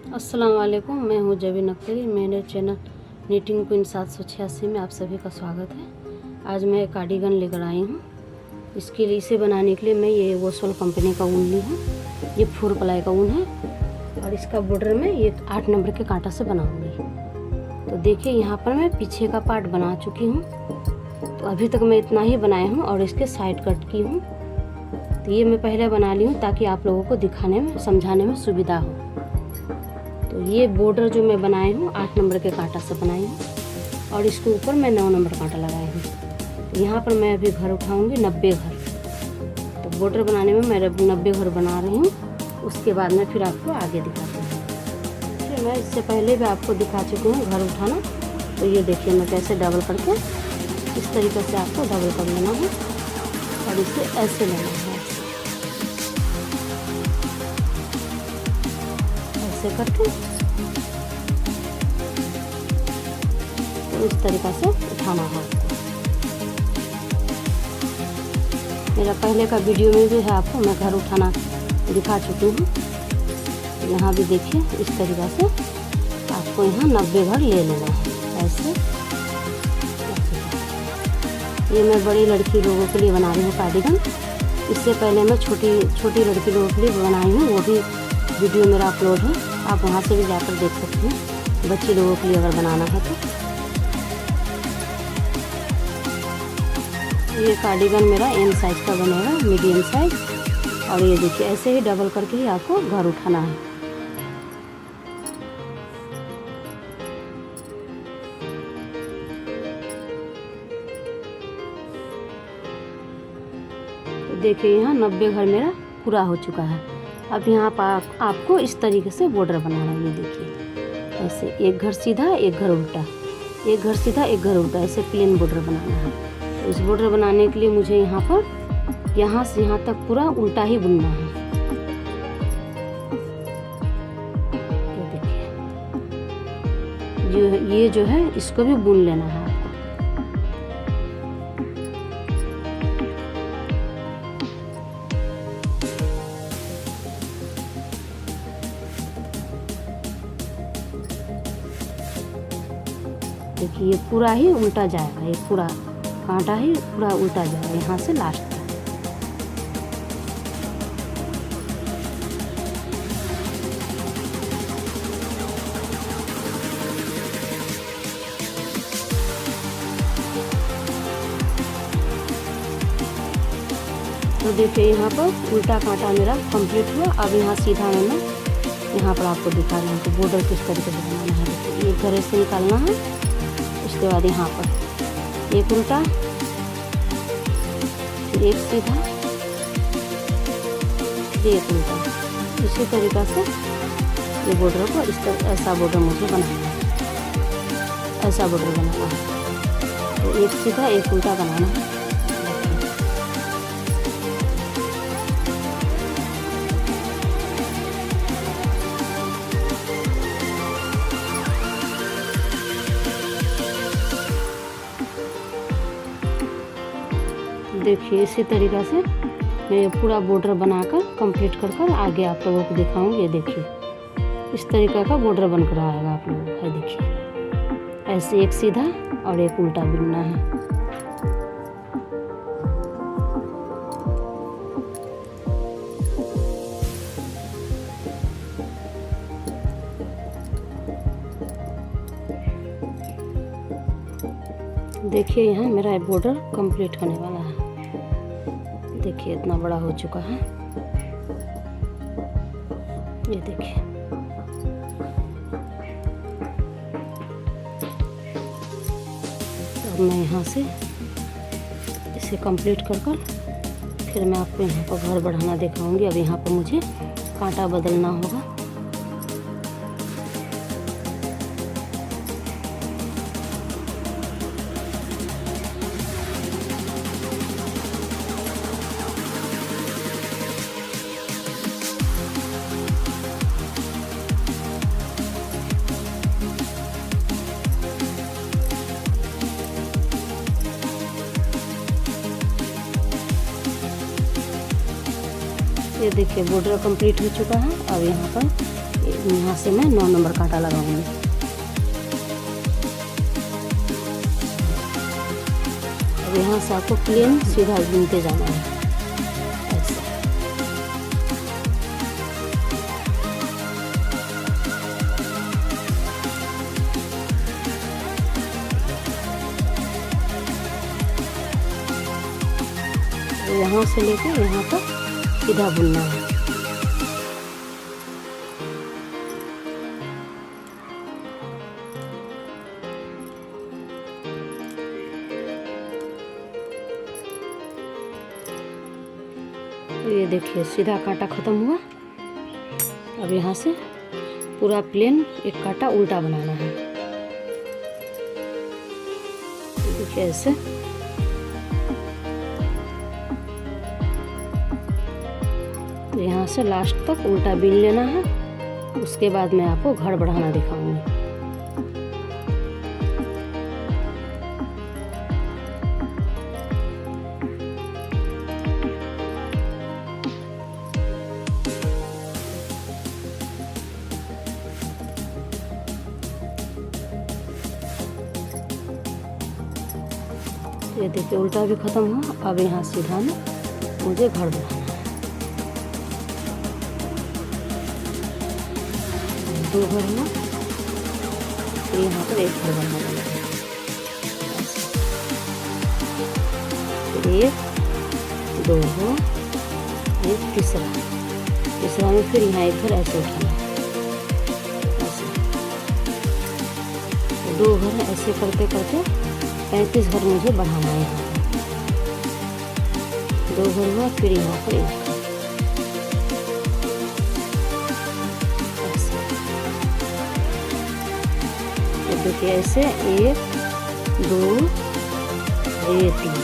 अस्सलाम वालेकुम, मैं हूँ जबीन अख्तरी। मेरे चैनल नीटिंग क्वीन 786 में आप सभी का स्वागत है। आज मैं एक कार्डिगन लेकर आई हूँ। इसके लिए इसे बनाने के लिए मैं ये वोसोल कंपनी का ऊन ली हूँ। ये 4 प्लाई का ऊन है और इसका बॉर्डर में ये 8 नंबर के कांटा से बनाऊँगी। तो देखिए यहाँ पर मैं पीछे का पार्ट बना चुकी हूँ। तो अभी तक मैं इतना ही बनाई हूँ और इसके साइड कट की हूँ। तो ये मैं पहले बना ली हूँ ताकि आप लोगों को दिखाने में समझाने में सुविधा हो। तो ये बॉर्डर जो मैं बनाई हूँ 8 नंबर के कांटा से बनाई हूँ और इसके ऊपर मैं 9 नंबर कांटा लगाई हूँ। तो यहाँ पर मैं अभी घर उठाऊँगी 90 घर। तो बॉर्डर बनाने में मैं 90 घर बना रही हूँ। उसके बाद में फिर आपको आगे दिखाती हूँ। फिर मैं इससे पहले भी आपको दिखा चुकी हूँ घर उठाना। तो ये देखिए मैं कैसे डबल करके इस तरीके से आपको डबल कर लेना है और इसे ऐसे लेना है, ऐसे करके तो इस तरीक़ा से उठाना है। मेरा पहले का वीडियो में भी है, आपको मैं घर उठाना दिखा चुकी हूँ। यहाँ भी देखिए इस तरीक़ा से आपको यहाँ 90 घर ले लेना है ऐसे। ये मैं बड़ी लड़की लोगों के लिए बना रही हूँ कार्डिगन। इससे पहले मैं छोटी लड़की लोगों के लिए बनाई हूँ, वो भी वीडियो मेरा अपलोड है, आप वहाँ से भी जाकर देख सकते हैं। बच्चे लोगों के लिए अगर बनाना है तो ये कार्डिगन मेरा एम साइज़ का बनेगा, मीडियम साइज़। और ये देखिए ऐसे ही डबल करके ही आपको घर उठाना है। तो देखिए यहाँ 90 घर मेरा पूरा हो चुका है। अब यहाँ पर आपको इस तरीके से बॉर्डर बनाना है। ये देखिए ऐसे एक घर सीधा एक घर उल्टा, एक घर सीधा एक घर उल्टा, ऐसे प्लेन बॉर्डर बनाना है। तो इस बॉर्डर बनाने के लिए मुझे यहाँ से यहाँ तक पूरा उल्टा ही बुनना है। ये देखिए ये जो है इसको भी बुन लेना है। देखिए ये पूरा ही उल्टा जाएगा, ये पूरा कांटा ही पूरा उल्टा जाएगा यहाँ से लास्ट तक। तो देखिए यहाँ पर उल्टा कांटा मेरा कंप्लीट हुआ। अब यहाँ सीधा मैंने यहाँ पर आपको दिखा रही हूँ कि बॉर्डर किस तरीके से बनाना है। देखिए एक घर से निकालना है, उसके बाद यहाँ पर एक उल्टा, फिर एक सीधा, फिर एक उल्टा। इसी तरीक़ा से ये बॉर्डर को इस तरह ऐसा बॉर्डर मुझे बनाना है, ऐसा बॉर्डर बनाना है। तो एक सीधा एक उल्टा बनाना है। देखिए इसी तरीक़ा से मैं पूरा बॉर्डर बनाकर कंप्लीट कर आगे आप लोगों को दिखाऊंगी। ये देखिए इस तरीक़े का बॉर्डर बनकर आएगा आप लोगों को। देखिए ऐसे एक सीधा और एक उल्टा बुनना है। देखिए यहाँ मेरा बॉर्डर कंप्लीट होने वाला है। देखिए इतना बड़ा हो चुका है। ये देखिए तो मैं यहाँ से इसे कंप्लीट कर फिर मैं आपको यहाँ पर घर बढ़ाना दिखाऊंगी। अब यहाँ पर मुझे कांटा बदलना होगा। ये देखिए बॉर्डर कंप्लीट हो चुका है। अब यहाँ पर यहाँ से मैं 9 नंबर कांटा लगाऊंगी। अब यहाँ से आपको प्लेन सीधा बुनते जाना है ऐसे। यहाँ से लेके यहाँ तक सीधा बुनना है। ये देखिए सीधा कांटा खत्म हुआ। अब यहाँ से पूरा प्लेन एक कांटा उल्टा बनाना है। देखिए ऐसे। तो यहाँ से लास्ट तक उल्टा बीन लेना है। उसके बाद मैं आपको घर बढ़ाना दिखाऊंगी। ये देखिए उल्टा भी खत्म हुआ। अब यहाँ सीधा में मुझे घर बनाना है। 2 घर हुआ, तो यहाँ पर एक घर बनाना है। 1 2 हो, एक तीसरा में फिर यहाँ एक घर ऐसे उठाना है। ऐसे 2 घर ऐसे करते करते 35 घर मुझे बढ़ाना है। यहाँ 2 घर हुआ, फिर यहाँ पर एक ऐसे। तो देखिए ऐसे 1 2 ये 3,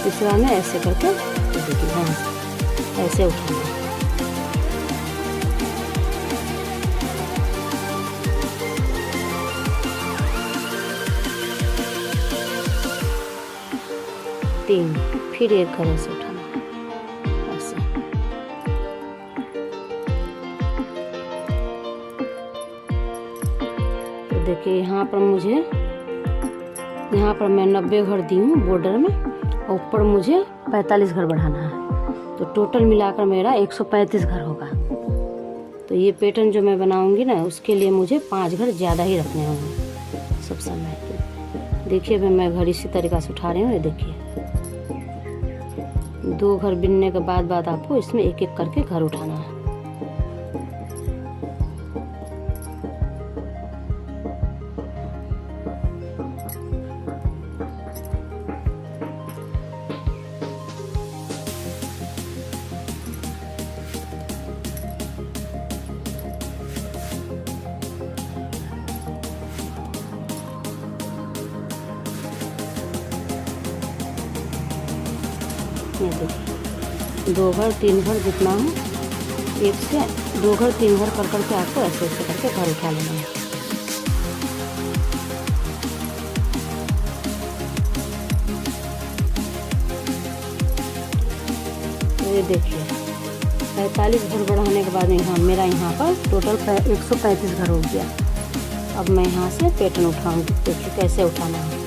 तीसरा में ऐसे करके देखिए यहाँ ऐसे उठाना है। फिर एक घर ऐसे उठाना है ऐसे। तो देखिए यहाँ पर मैं 90 घर दी हूँ बॉर्डर में, और ऊपर मुझे 45 घर बढ़ाना है। तो टोटल मिलाकर मेरा 135 घर होगा। तो ये पैटर्न जो मैं बनाऊंगी ना, उसके लिए मुझे 5 घर ज़्यादा ही रखने होंगे सब समय। देखिए मैं घर इसी तरीक़ा से उठा रही हूँ। ये देखिए 2 घर बिनने के बाद आपको इसमें एक एक करके घर उठाना है। ये देखिए 2 घर 3 घर जितना हो, 1 से 2 घर 3 घर कर करके आपको ऐसे ऐसे करके घर उठा लेना है। तो ये देखिए 45 घर बढ़ाने के बाद मेरा यहाँ पर टोटल 135 घर हो गया। अब मैं यहाँ से पैटर्न उठाऊंगी। देखिए कैसे उठाना है।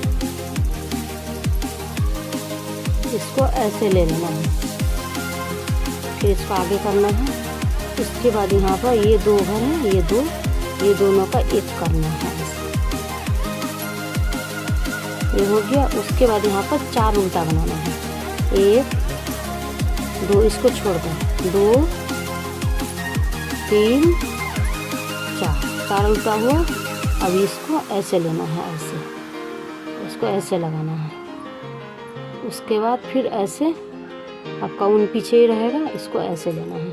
इसको ऐसे ले लेना है, फिर इसको आगे करना है। उसके बाद यहाँ पर ये 2 घर हैं, ये दोनों का एक करना है। ये हो गया। उसके बाद यहाँ पर 4 उल्टा बनाना है। 1 2, इसको छोड़ दें, 2 3 4 उल्टा हुआ। अब इसको ऐसे लेना है, ऐसे इसको ऐसे लगाना है। उसके बाद फिर ऐसे आपका ऊन पीछे ही रहेगा, इसको ऐसे लेना है,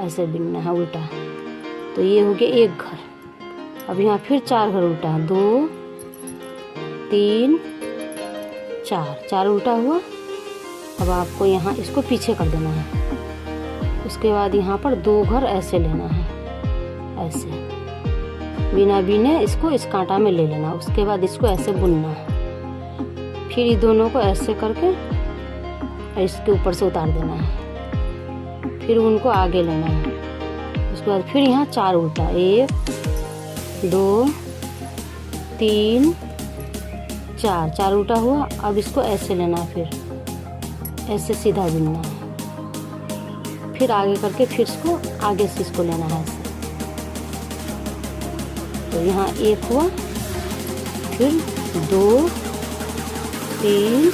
ऐसे बिनना है उल्टा। तो ये हो गया एक घर। अब यहाँ फिर 4 घर उल्टा, 2 3 4 उल्टा हुआ। अब आपको यहाँ इसको पीछे कर देना है। उसके बाद यहाँ पर 2 घर ऐसे लेना है, ऐसे बिना बिने इसको इस कांटा में ले लेना। उसके बाद इसको ऐसे बुनना है। फिर ये दोनों को ऐसे करके इसके ऊपर से उतार देना है। फिर उनको आगे लेना है, उसको उसके बाद फिर यहाँ 4 उल्टा, 1 2 3 4, 4 उल्टा हुआ। अब इसको ऐसे लेना है, फिर ऐसे सीधा बुनना है, फिर आगे करके फिर इसको आगे से इसको लेना है ऐसे। तो यहाँ 1 हुआ, फिर 2 3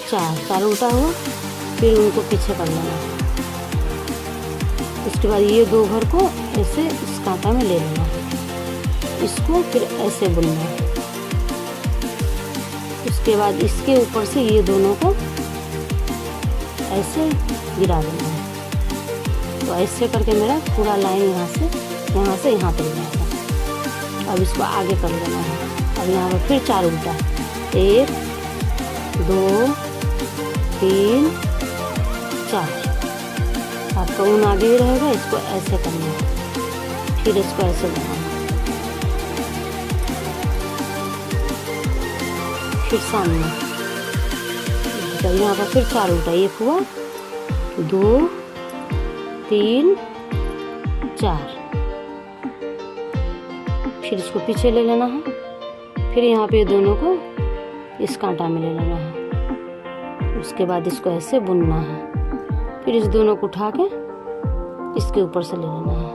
4, 4 उल्टा हुआ, फिर उनको पीछे कर लेना है। इसके बाद ये 2 घर को ऐसे इस कांटा में ले लेना है, इसको फिर ऐसे बुनना है। उसके बाद इसके ऊपर से ये दोनों को ऐसे गिरा देना है। तो ऐसे करके मेरा पूरा लाइन यहाँ से यहाँ तक जाएगा। अब इसको आगे कर लेना है। अब यहाँ पर फिर 4 उल्टा, 1 2 3 4। आपका ऊन आगे ही रहेगा, इसको ऐसे करना है, फिर इसको ऐसे बनाना है, फिर सामने। तो यहाँ पर फिर 4 उल्टा, 1 हुआ, 2 3 4, फिर इसको पीछे ले लेना है। फिर यहाँ पे दोनों को इस कांटा में ले लेना है। उसके बाद इसको ऐसे बुनना है, फिर इस दोनों को उठा के इसके ऊपर से ले लेना है।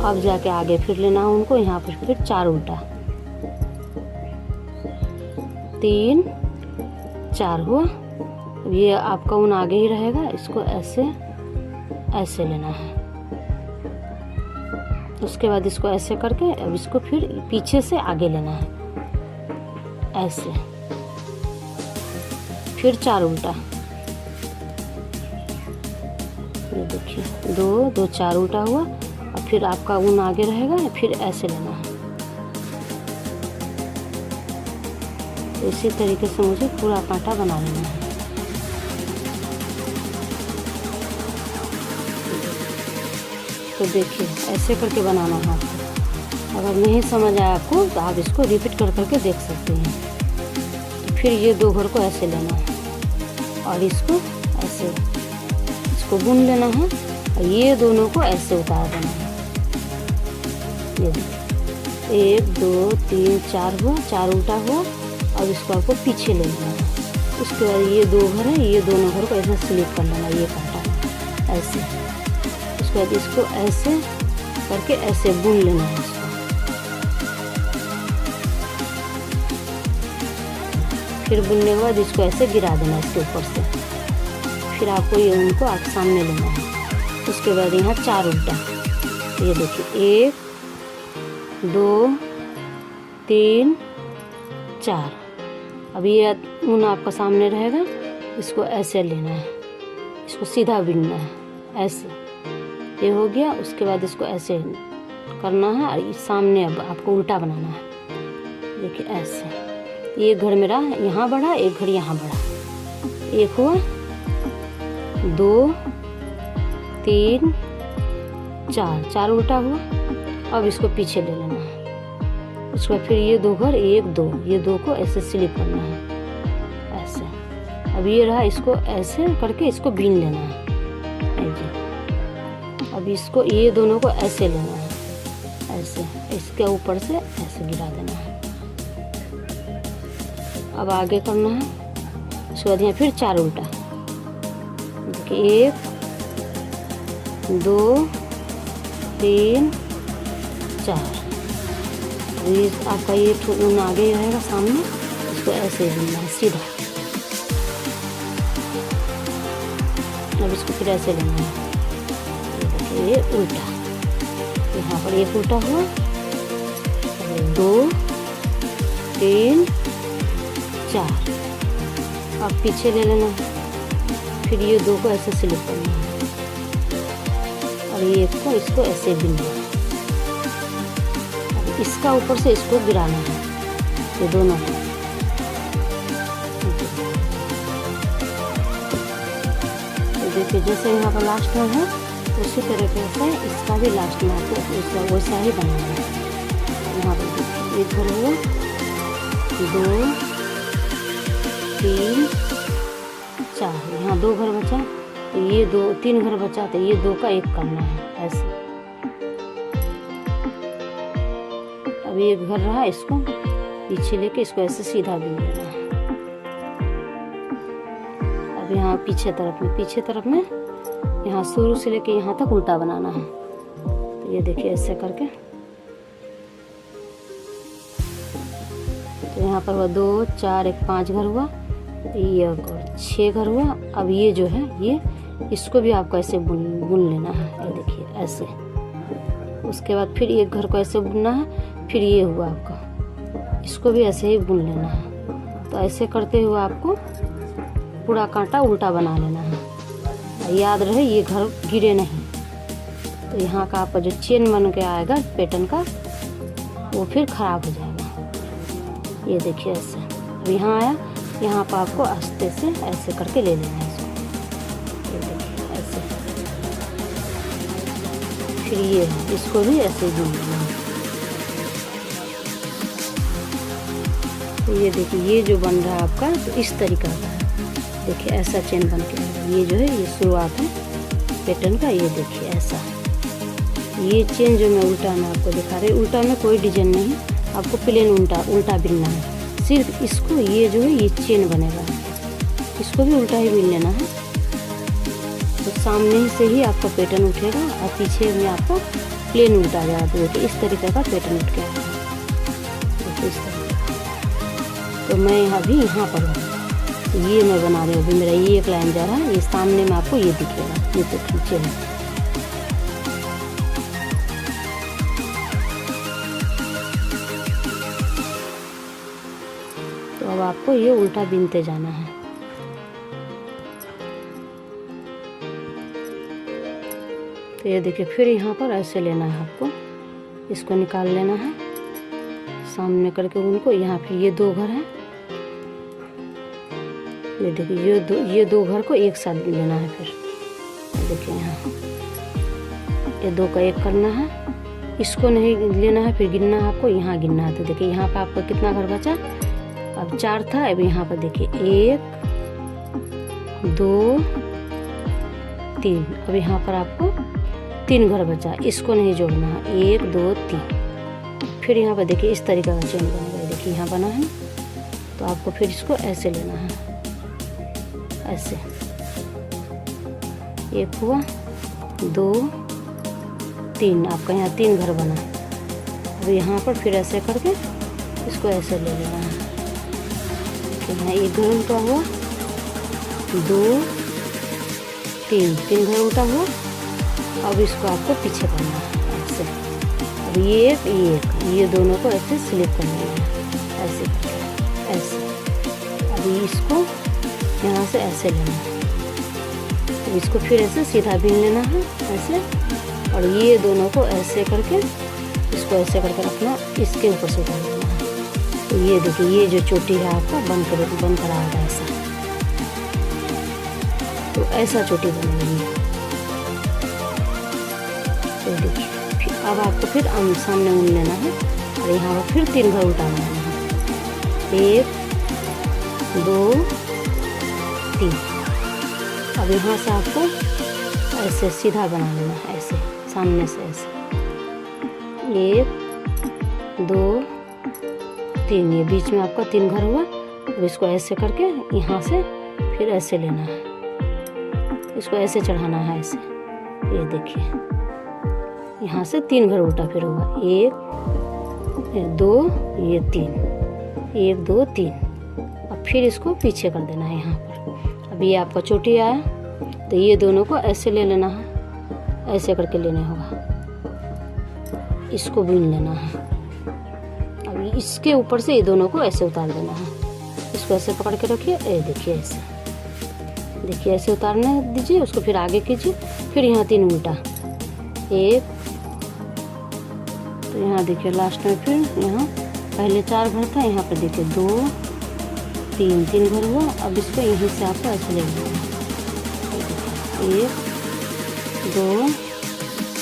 अब जाके आगे फिर लेना है उनको। यहाँ पर फिर 4 उल्टा, 3 4 हुआ। ये आपका ऊन आगे ही रहेगा, इसको ऐसे लेना है। उसके बाद इसको ऐसे करके अब इसको फिर पीछे से आगे लेना है ऐसे, फिर 4 उल्टा। ये देखिए 2 2 4 उल्टा हुआ, और फिर आपका ऊन आगे रहेगा, फिर ऐसे लेना है। इसी तरीके से मुझे पूरा कांटा बना लेना है। तो देखिए ऐसे करके बनाना है आपको। अगर नहीं समझ आया आपको तो आप इसको रिपीट कर करके देख सकते हैं। तो फिर ये 2 घर को ऐसे लेना है और इसको ऐसे इसको बुन लेना है, और ये दोनों को ऐसे उतार देना है। ये देखिए 1 2 3 4 हुआ, 4 उल्टा हुआ। अब इसको आपको पीछे ले लेना है। उसके बाद ये 2 घर है, ये दोनों घर को ऐसे स्लिप कर लेना, ये कांटा ऐसे। उसके बाद इसको ऐसे करके ऐसे बुन लेना है इसको। फिर बुनने के बाद इसको ऐसे गिरा देना है इसके ऊपर से। फिर आपको ये उनको आप सामने लेना है। उसके बाद यहाँ 4 उल्टा, ये देखिए 1 2 3 4। अब ये ऊन आपका सामने रहेगा, इसको ऐसे लेना है, इसको सीधा बिनना है ऐसे। ये हो गया। उसके बाद इसको ऐसे करना है, और इस सामने अब आपको उल्टा बनाना है। देखिए ऐसे, एक घर मेरा यहाँ बढ़ा, एक घर यहाँ बढ़ा। 1 हुआ, 2 3 4, 4 उल्टा हुआ। अब इसको पीछे ले लेना है। उसके बाद फिर ये 2 घर, 1 2, ये 2 को ऐसे स्लिप करना है ऐसे। अब ये रहा, इसको ऐसे करके इसको बीन लेना है। अब इसको ये दोनों को ऐसे लेना है ऐसे, इसके ऊपर से ऐसे गिरा देना है। अब आगे करना है। उसके बाद यहाँ फिर 4 उल्टा, देखिए 1 2 3 4। आपका ये ऊन आगे ही रहेगा सामने, इसको ऐसे ही बुनना है सीधा। अब इसको फिर ऐसे लेना है। ये उल्टा, यहाँ पर 1 उल्टा हुआ, 2 3 4। अब पीछे ले लेना है। फिर ये 2 को ऐसे स्लिप करना है, और ये 1 को इसको ऐसे बिनना है। अब इसका ऊपर से इसको गिराना है, ये दोनों को। तो देखिए जैसे यहाँ पर लास्ट में है, उसी तरीके से इसका भी लास्ट में आपको इसका वैसा ही बनाना है। यहाँ पर देखिए 1 घर हुआ, 2 3 4, यहाँ 2 घर बचा, तो ये 3 घर बचा, तो ये 2 का 1 करना है ऐसे। अब ये घर रहा, इसको पीछे लेके इसको ऐसे सीधा बीन लेना है। अब यहाँ पीछे तरफ में यहाँ शुरू से लेके यहाँ तक उल्टा बनाना है। तो ये देखिए ऐसे करके, तो यहाँ पर हुआ 2 4 1 5 घर हुआ, ये और 6 घर हुआ। अब ये जो है ये इसको भी आपको ऐसे बुन लेना है, ये देखिए ऐसे। उसके बाद फिर एक घर को ऐसे बुनना है, फिर ये हुआ आपका, इसको भी ऐसे ही बुन लेना है। तो ऐसे करते हुए आपको पूरा कांटा उल्टा बना लेना है। याद रहे ये घर गिरे नहीं, तो यहाँ का आपका जो चेन बन के आएगा पैटर्न का वो फिर ख़राब हो जाएगा। ये देखिए ऐसे। अब यहाँ आया, यहाँ पर आपको आस्ते से ऐसे करके ले लेना है इसको, ये देखिए ऐसे। फिर ये इसको भी ऐसे ही बुन लेना है। तो ये देखिए ये जो बन रहा है आपका, तो इस तरीका का है। देखिए ऐसा चेन बन के आएगा। ये जो है ये शुरुआत है पैटर्न का, ये देखिए ऐसा। ये चेन जो मैं उल्टा में आपको दिखा रही हूँ, उल्टा में कोई डिजाइन नहीं, आपको प्लेन उल्टा बिनना है। सिर्फ इसको ये जो है ये चेन बनेगा, इसको भी उल्टा ही बिन लेना है। तो सामने से ही आपका पैटर्न उठेगा और पीछे में आपको प्लेन उल्टा जाएगा। देखिए इस तरीके का पैटर्न उठ के आएगा, देखिए इस तरीके। तो मैं यहाँ पर ये मैं बना रही हूँ। अभी मेरा ये एक लाइन जा रहा है, ये सामने में आपको ये दिखेगा, ये तो खींचे है। तो अब आपको ये उल्टा बिनते जाना है। तो ये देखिए फिर यहाँ पर ऐसे लेना है आपको, इसको निकाल लेना है सामने करके उनको। यहाँ फिर ये 2 घर हैं, ये देखिए ये दो घर को एक साथ लेना है। फिर देखिए यहाँ ये 2 का 1 करना है, इसको नहीं लेना है, फिर गिनना है आपको, यहाँ गिनना है। तो देखिए यहाँ पे आपका कितना घर बचा, अब 4 था। अब यहाँ पर देखिए 1 2 3, अब यहाँ पर आपको 3 घर बचा, इसको नहीं जोड़ना है, 1 2 3। फिर यहाँ पर देखिए इस तरीके का चेन बनेगा, देखिए यहाँ बना है। तो आपको फिर इसको ऐसे लेना है, ऐसे। 1 हुआ 2 3, आपका यहाँ 3 घर बना। अब यहाँ पर फिर ऐसे करके इसको ऐसे ले लेना है। तो यहाँ 1 घर उल्टा हुआ, 2 3 घर उल्टा हुआ। अब इसको आपको पीछे करना है ऐसे। अब ये दोनों को ऐसे स्लिप कर लेना है, ऐसे ऐसे। अभी इसको यहाँ से ऐसे लेना है, तो इसको फिर ऐसे सीधा बीन लेना है ऐसे। और ये दोनों को ऐसे करके इसको ऐसे करके रखना, इसके ऊपर से उतार देना है। तो ये देखिए ये जो चोटी है आपका बंद कर आएगा ऐसा। तो ऐसा चोटी बनेगी। तो देखिए फिर अब आपको फिर सामने ऊन लेना है और यहाँ पर फिर 3 घर उल्टा बनाना है, 1 2 3। अब यहाँ से आपको ऐसे सीधा बना लेना है, ऐसे सामने से ऐसे 1 2 3। ये बीच में आपका 3 घर हुआ। अब इसको ऐसे करके यहाँ से फिर ऐसे लेना है, इसको ऐसे चढ़ाना है ऐसे। ये देखिए यहाँ से 3 घर उल्टा फिर होगा, 1 2 ये 3, 1 2 3। अब फिर इसको पीछे कर देना है यहाँ पर। अब ये आपका चोटी आया, तो ये दोनों को ऐसे ले लेना है, ऐसे करके लेना होगा, इसको बीन लेना है। अब इसके ऊपर से ये दोनों को ऐसे उतार देना है, इसको ऐसे पकड़ के रखिए। ये देखिए ऐसे, देखिए ऐसे उतारने दीजिए, उसको फिर आगे कीजिए। फिर यहाँ 3 उल्टा, 1। तो यहाँ देखिए लास्ट में फिर यहाँ पहले 4 घर था, यहाँ पर देखिए 2 3 घर हुआ। अब इसको यहीं से आपको ऐसे ले लेना है, 1 2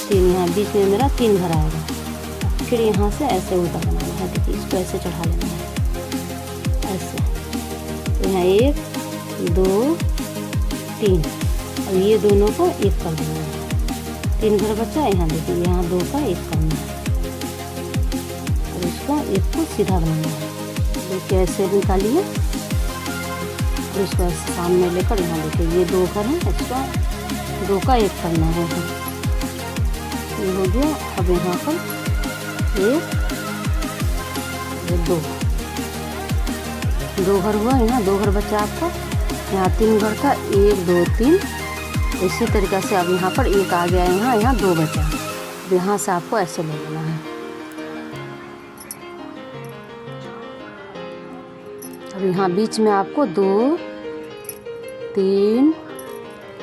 3। यहाँ बीच में मेरा 3 घर आएगा। फिर यहाँ से ऐसे उल्टा बनाना है, देखिए इसको ऐसे चढ़ा लेना है ऐसे। तो यहाँ 1 2 3। अब ये दोनों को एक कर देना है। 3 घर बचा, यहाँ देखिए यहाँ 2 का एक करना है और इसको एक को सीधा बनाना है। देखिए ऐसे निकालिए और इसको ऐसे सामने लेकर यहाँ देखिए ये 2 घर है, इसका 2 का एक करना है। ये हो गया। अब यहाँ पर 1 2 घर हुआ, यहाँ 2 घर बचा आपका, यहाँ 3 घर था, 1 2 3। इसी तरीक़े से अब यहाँ पर 1 आ गया, यहाँ 2 बचा। अब यहाँ से आपको ऐसे ले लेना है। अब यहाँ बीच में आपको 2 3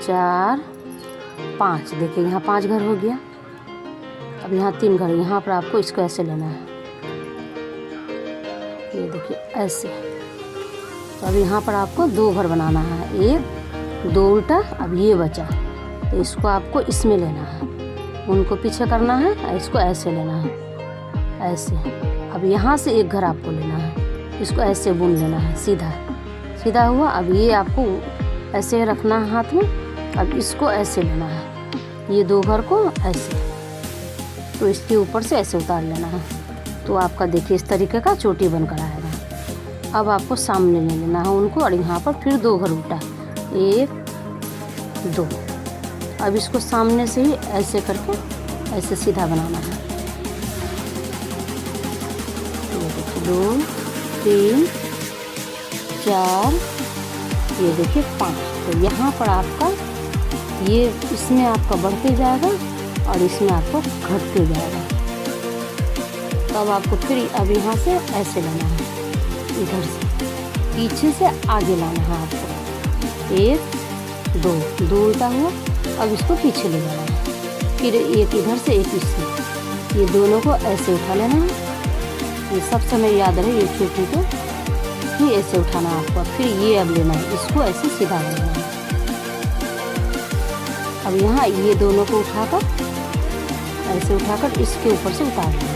4 5, देखिए यहाँ 5 घर हो गया। अब यहाँ 3 घर, यहाँ पर आपको इसको ऐसे लेना है, ये देखिए ऐसे। तो अब यहाँ पर आपको 2 घर बनाना है, 1 2 उल्टा। अब ये बचा तो इसको आपको इसमें लेना है, उनको पीछे करना है, इसको ऐसे लेना है, ऐसे। अब यहाँ से 1 घर आपको लेना है, इसको ऐसे बुन लेना है, सीधा सीधा हुआ। अब ये आपको ऐसे रखना है हाथ में। अब इसको ऐसे लेना है, ये 2 घर को ऐसे, तो इसके ऊपर से ऐसे उतार लेना है। तो आपका देखिए इस तरीके का चोटी बनकर आएगा। अब आपको सामने ले लेना है उनको और यहाँ पर फिर 2 घर उल्टा, 1 2। अब इसको सामने से ही ऐसे करके ऐसे सीधा बनाना है। ये देखिए 2 3 4, ये देखिए 5। तो यहाँ पर आपका ये इसमें आपका बढ़ते जाएगा और इसमें आपको घटते जाएगा। तो अब आपको फिर अब यहाँ से ऐसे लेना है, इधर से पीछे से आगे लाना है आपको। 1 2 उल्टा हुआ। अब इसको पीछे ले जाना है, फिर एक इधर से एक इसमें, ये दोनों को ऐसे उठा लेना है। ये सब समय याद रहे, ये चोटी को ही ऐसे उठाना है आपको। फिर ये अब लेना है, इसको ऐसे सीधा लेना है। अब यहाँ ये दोनों को उठाकर ऐसे उठाकर इसके ऊपर से उतार लेना है।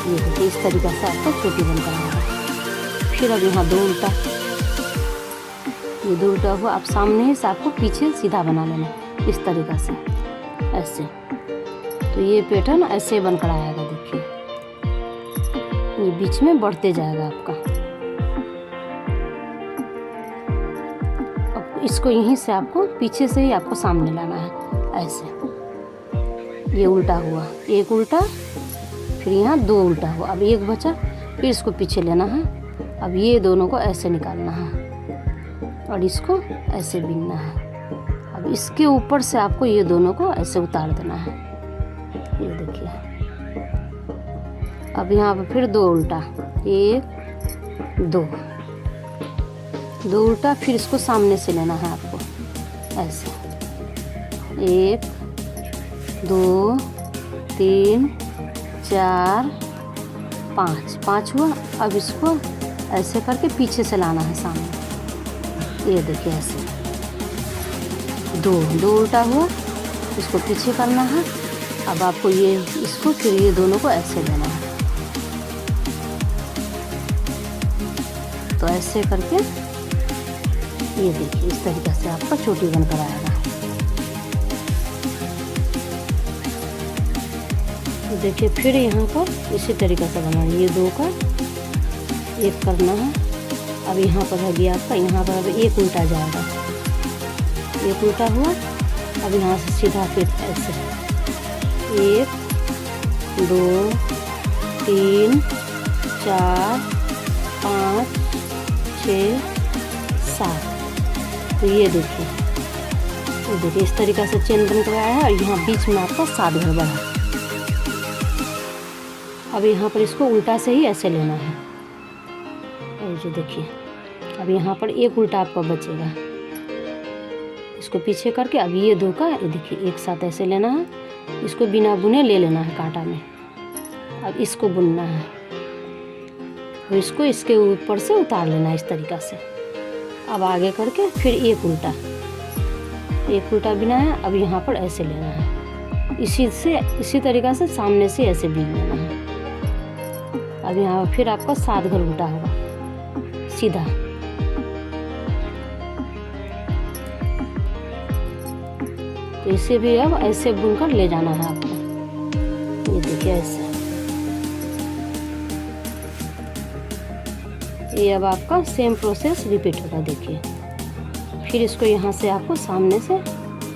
ये देखिए इस तरीक़े से आपको चोटी बनकर आएगा। फिर अब यहाँ 2 उल्टा, ये 2 उल्टा हुआ। अब सामने ही से आपको पीछे सीधा बना लेना है, इस तरीक़े से ऐसे। तो ये पैटर्न ऐसे बनकर आएगा। देखिए ये बीच में बढ़ते जाएगा आपका। अब इसको यहीं से आपको पीछे से ही आपको सामने लाना है, ऐसे। ये उल्टा हुआ, 1 उल्टा, फिर यहाँ 2 उल्टा हुआ। अब 1 बचा, फिर इसको पीछे लेना है। अब ये दोनों को ऐसे निकालना है और इसको ऐसे बीनना है। अब इसके ऊपर से आपको ये दोनों को ऐसे उतार देना है, ये देखिए। अब यहाँ पर फिर 2 उल्टा, 1 2 उल्टा, फिर इसको सामने से लेना है आपको, ऐसे। 1 2 3 4 5 हुआ। अब इसको ऐसे करके पीछे से लाना है सामने, ये देखिए ऐसे। 2 उल्टा हुआ, इसको पीछे करना है। अब आपको ये इसको फिर ये दोनों को ऐसे लेना है, तो ऐसे करके ये देखिए इस तरीके से आपका चोटी बनकर आएगा। तो देखिए फिर यहाँ पर इसी तरीके से बनाना है, ये 2 का एक करना है। अब यहाँ पर है गया आपका, यहाँ पर अब 1 उल्टा जाएगा, 1 उल्टा हुआ। अब यहाँ से सीधा फिर ऐसे 1 2 3 4 5 6 7। तो ये देखिए इस तरीक़े से चेन बन कर आया है और यहाँ बीच में आपका 7 घर बढ़ा। अब यहाँ पर इसको उल्टा से ही ऐसे लेना है, और जो देखिए अब यहाँ पर 1 उल्टा आपका बचेगा, इसको पीछे करके अब ये 2 का ये देखिए एक साथ ऐसे लेना है। इसको बिना बुने ले लेना है कांटा में। अब इसको बुनना है और इसको इसके ऊपर से उतार लेना है इस तरीक़ा से। अब आगे करके फिर 1 उल्टा बिना है। अब यहाँ पर ऐसे लेना है, इसी तरीक़ा से सामने से ऐसे बीन लेना है। अब यहाँ फिर आपका 7 घर उल्टा होगा सीधा। तो इसे भी अब ऐसे बुनकर ले जाना है आपको। ये देखिए ऐसे, ये अब आपका सेम प्रोसेस रिपीट होगा। देखिए फिर इसको यहाँ से आपको सामने से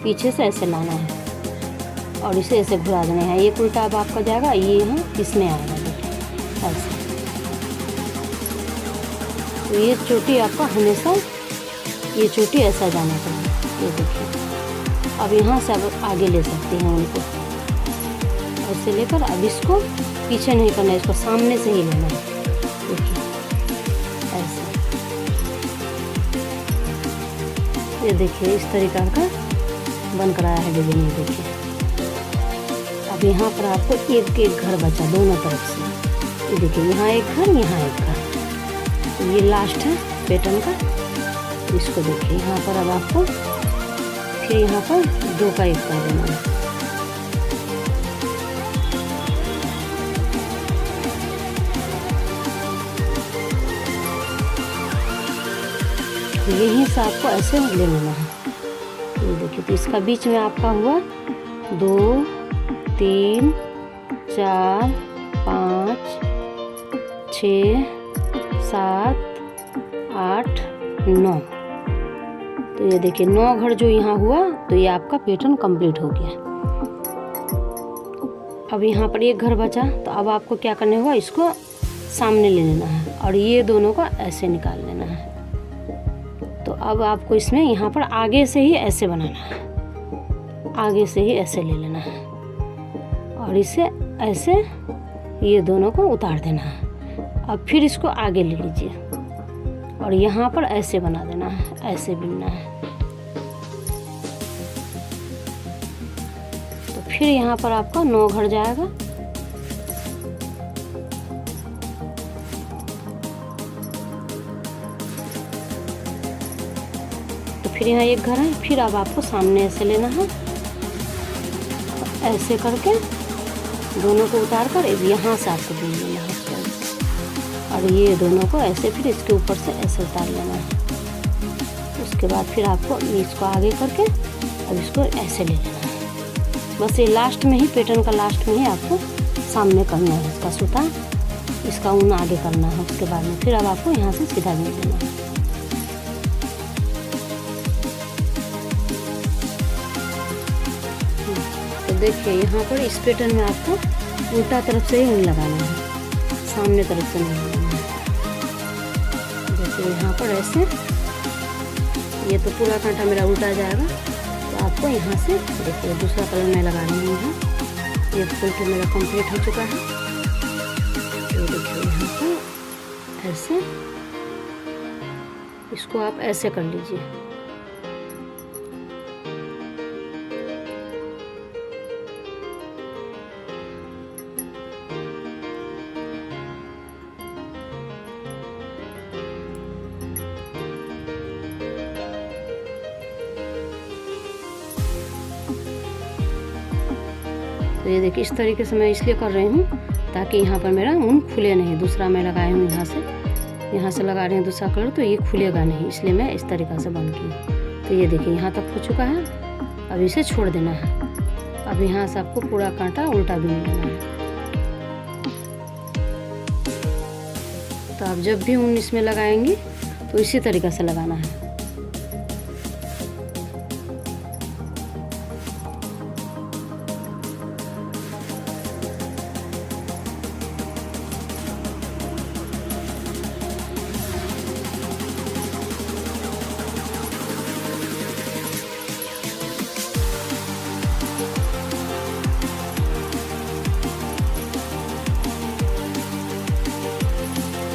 पीछे से ऐसे लाना है और इसे ऐसे घुरा देना है। एक उल्टा अब आपका जाएगा, ये यहाँ इसमें आएगा। देखिए ऐसे, तो ये चोटी आपका हमेशा ये चोटी ऐसा जाना चाहिए। ये देखिए अब यहाँ से अब आगे ले सकते हैं उनको, ऐसे लेकर अब इसको पीछे नहीं करना है, इसको सामने से ही लेना है। देखिए ऐसे, ये देखिए इस तरीका का बन कर आया है डिजाइन। ये देखिए अब यहाँ पर आपको एक एक घर बचा दोनों तरफ से। ये देखिए यहाँ एक घर, यहाँ एक घर, तो ये लास्ट है पैटर्न का। इसको देखिए यहाँ पर अब आपको फिर यहाँ पर 2 का 1 कर देना है। यहीं से आपको ऐसे ले लेना है। ये देखिए, तो इसका बीच में आपका हुआ 2 3 4 5 6 7 8 9। तो ये देखिए 9 घर जो यहाँ हुआ, तो ये आपका पैटर्न कंप्लीट हो गया। अब यहाँ पर एक घर बचा, तो अब आपको क्या करना होगा, इसको सामने ले लेना है और ये दोनों को ऐसे निकाल लेना है। तो अब आपको इसमें यहाँ पर आगे से ही ऐसे बनाना है, आगे से ही ऐसे ले लेना है और इसे ऐसे ये दोनों को उतार देना है। अब फिर इसको आगे ले लीजिए और यहाँ पर ऐसे बना देना है, ऐसे बुनना है। तो फिर यहाँ पर आपका 9 घर जाएगा। तो फिर यहाँ एक घर है, फिर अब आपको सामने ऐसे लेना है, ऐसे करके दोनों को उतार कर यहाँ से आपको बुन लेना है और ये दोनों को ऐसे फिर इसके ऊपर से ऐसे उतार लेना है। उसके बाद फिर आपको इसको आगे करके अब इसको ऐसे ले लेना है। बस ये लास्ट में ही, पैटर्न का लास्ट में ही आपको सामने करना है इसका सूता, इसका ऊन आगे करना है। उसके बाद में फिर अब आपको यहाँ से सीधा बुन लेना है। तो देखिए यहाँ पर इस पैटर्न में आपको उल्टा तरफ से ही ऊन लगाना है, सामने तरफ से नहीं लगाना है। देखिए यहाँ पर ऐसे, ये तो पूरा कांटा मेरा उल्टा जाएगा, तो आपको यहाँ से देखिए दूसरा कलर मैं लगा रही हूँ। ये फुल तो मेरा कंप्लीट हो चुका है। तो देखिए यहाँ पर ऐसे इसको आप ऐसे कर लीजिए। तो ये देखिए इस तरीके से मैं इसलिए कर रही हूँ ताकि यहाँ पर मेरा ऊन खुले नहीं। दूसरा मैं लगाई हूँ यहाँ से लगा रही हूँ दूसरा कलर, तो ये खुलेगा नहीं, इसलिए मैं इस तरीक़ा से बन की। तो ये देखिए यहाँ तक हो चुका है। अब इसे छोड़ देना है। अब यहाँ से आपको पूरा कांटा उल्टा बुन लेना है। तो आप जब भी ऊन इसमें लगाएंगे तो इसी तरीक़े से लगाना है।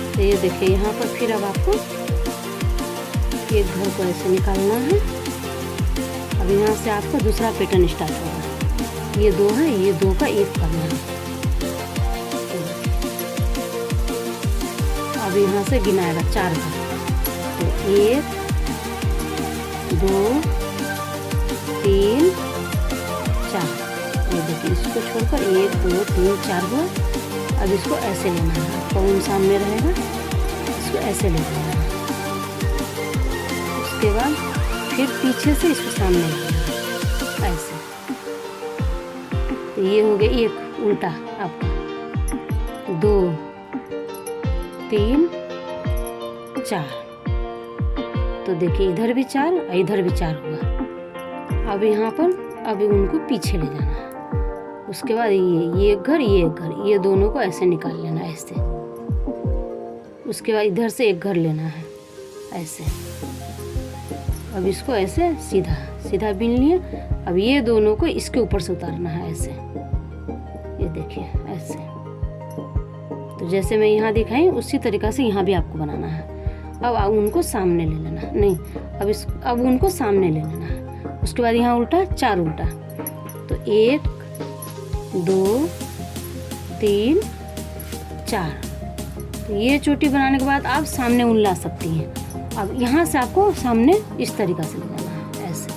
तो ये देखिए यहाँ पर फिर अब आपको एक घर को ऐसे निकालना है। अब यहाँ से आपका दूसरा पैटर्न स्टार्ट होगा। ये 2 है, ये 2 का 1 करना है। अब यहाँ से गिनाएगा 4 का, तो 1 2 3 4। ये देखिए इसको छोड़कर 1 2 3 4 हुआ। अब इसको ऐसे लेना है, आपका ऊन सामने रहेगा, इसको ऐसे ले लेना है। उसके बाद फिर पीछे से इसको सामने लेना है, ऐसे। ये हो गया एक उल्टा आपका, 2 3 4। तो देखिए इधर भी 4 और इधर भी 4 हुआ। अब यहाँ पर अभी उनको पीछे ले जाना है। उसके बाद ये एक घर, ये एक घर, ये दोनों को ऐसे निकाल लेना है ऐसे। उसके बाद इधर से एक घर लेना है ऐसे। अब इसको ऐसे सीधा सीधा बीन लिया। अब ये दोनों को इसके ऊपर से उतारना है ऐसे, ये देखिए ऐसे। तो जैसे मैं यहाँ दिखाई उसी तरीक़ा से यहाँ भी आपको बनाना है। अब उनको सामने ले लेना है, नहीं अब उनको सामने ले लेना है। उसके बाद यहाँ उल्टा 4 उल्टा। तो 1 2 3 4। तो ये चोटी बनाने के बाद आप सामने ऊन ला सकती हैं। अब यहाँ से आपको सामने इस तरीक़ा से ले जाना है ऐसे,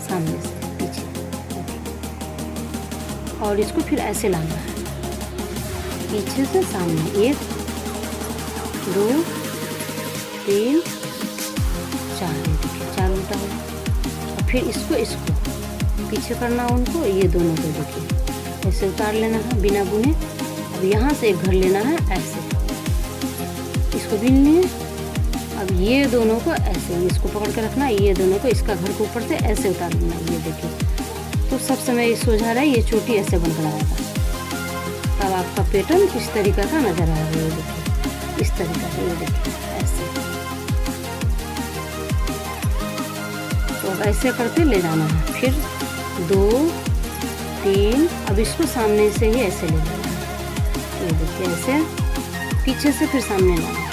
सामने से पीछे, और इसको फिर ऐसे लाना है पीछे से सामने। 1 2 3 4, देखिए 4 उल्टा हो। और फिर इसको पीछे करना उनको, ये दोनों को देखिए ऐसे उतार लेना है बिना बुने। अब यहाँ से एक घर लेना है ऐसे, इसको बीन लिए। अब ये दोनों को ऐसे, इसको पकड़ के रखना, ये दोनों को इसका घर के ऊपर से ऐसे उतार लेना, ये देखिए। तो सब समय ये सोझा रहा है, ये चोटी ऐसे बनकर आएगा। अब आपका पैटर्न इस तरीका का नजर आएगा, ये देखिए इस तरीका से, ये देखिए ऐसे। तो अब ऐसे करके ले जाना है। फिर 2 3, अब इसको सामने से ही ऐसे ले जाना है, ये देखिए ऐसे, पीछे से फिर सामने लाना है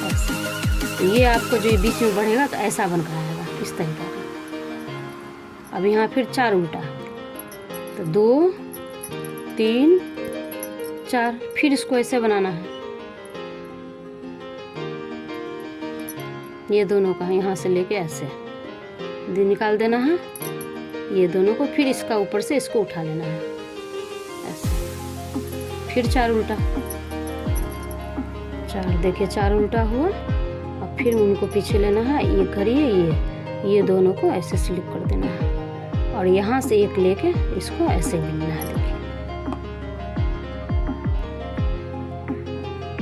ऐसे। तो ये आपको जो बीच में बढ़ेगा तो ऐसा बनकर आएगा इस तरीके का। अब यहाँ फिर 4 उल्टा। तो 2 3 4, फिर इसको ऐसे बनाना है। ये दोनों का यहाँ से लेके ऐसे निकाल देना है, ये दोनों को। फिर इसका ऊपर से इसको उठा लेना है ऐसे। फिर 4 उल्टा, 4, देखिए 4 उल्टा हुआ। अब फिर उनको पीछे लेना है, ये करिए, ये दोनों को ऐसे स्लिप कर देना है। और यहाँ से एक लेके इसको ऐसे बिनना है, देखिए।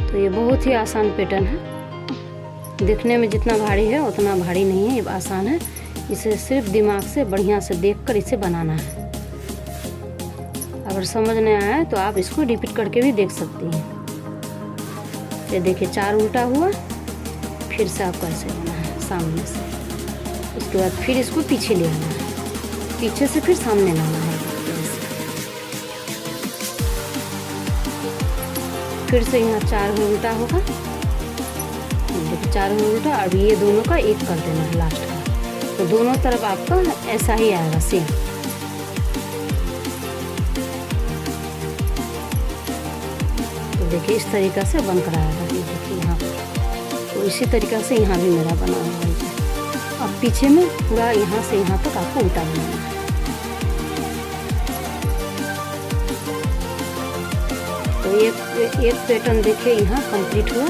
तो ये बहुत ही आसान पैटर्न है। दिखने में जितना भारी है उतना भारी नहीं है, ये आसान है। इसे सिर्फ दिमाग से बढ़िया से देखकर इसे बनाना है। अगर समझ नहीं आया तो आप इसको रिपीट करके भी देख सकती हैं। ये देखिए 4 उल्टा हुआ, फिर से आपको ऐसे लेना है सामने से। उसके बाद फिर इसको पीछे ले आना है, पीछे से फिर सामने लाना है ऐसे। फिर से यहाँ 4 उल्टा होगा, देखिए 4 उल्टा। अब ये दोनों का एक कर देना है लास्ट का। तो दोनों तरफ आपका ऐसा ही आएगा सेम। तो देखिए इस तरीक़ा से बनकर आएगा, ये देखिए यहाँ पर। तो इसी तरीक़ा से यहाँ भी मेरा बना हुआ है। अब पीछे में पूरा यहाँ से यहाँ तक आपको उल्टा बनाना है। तो एक पैटर्न देखिए यहाँ कंप्लीट हुआ।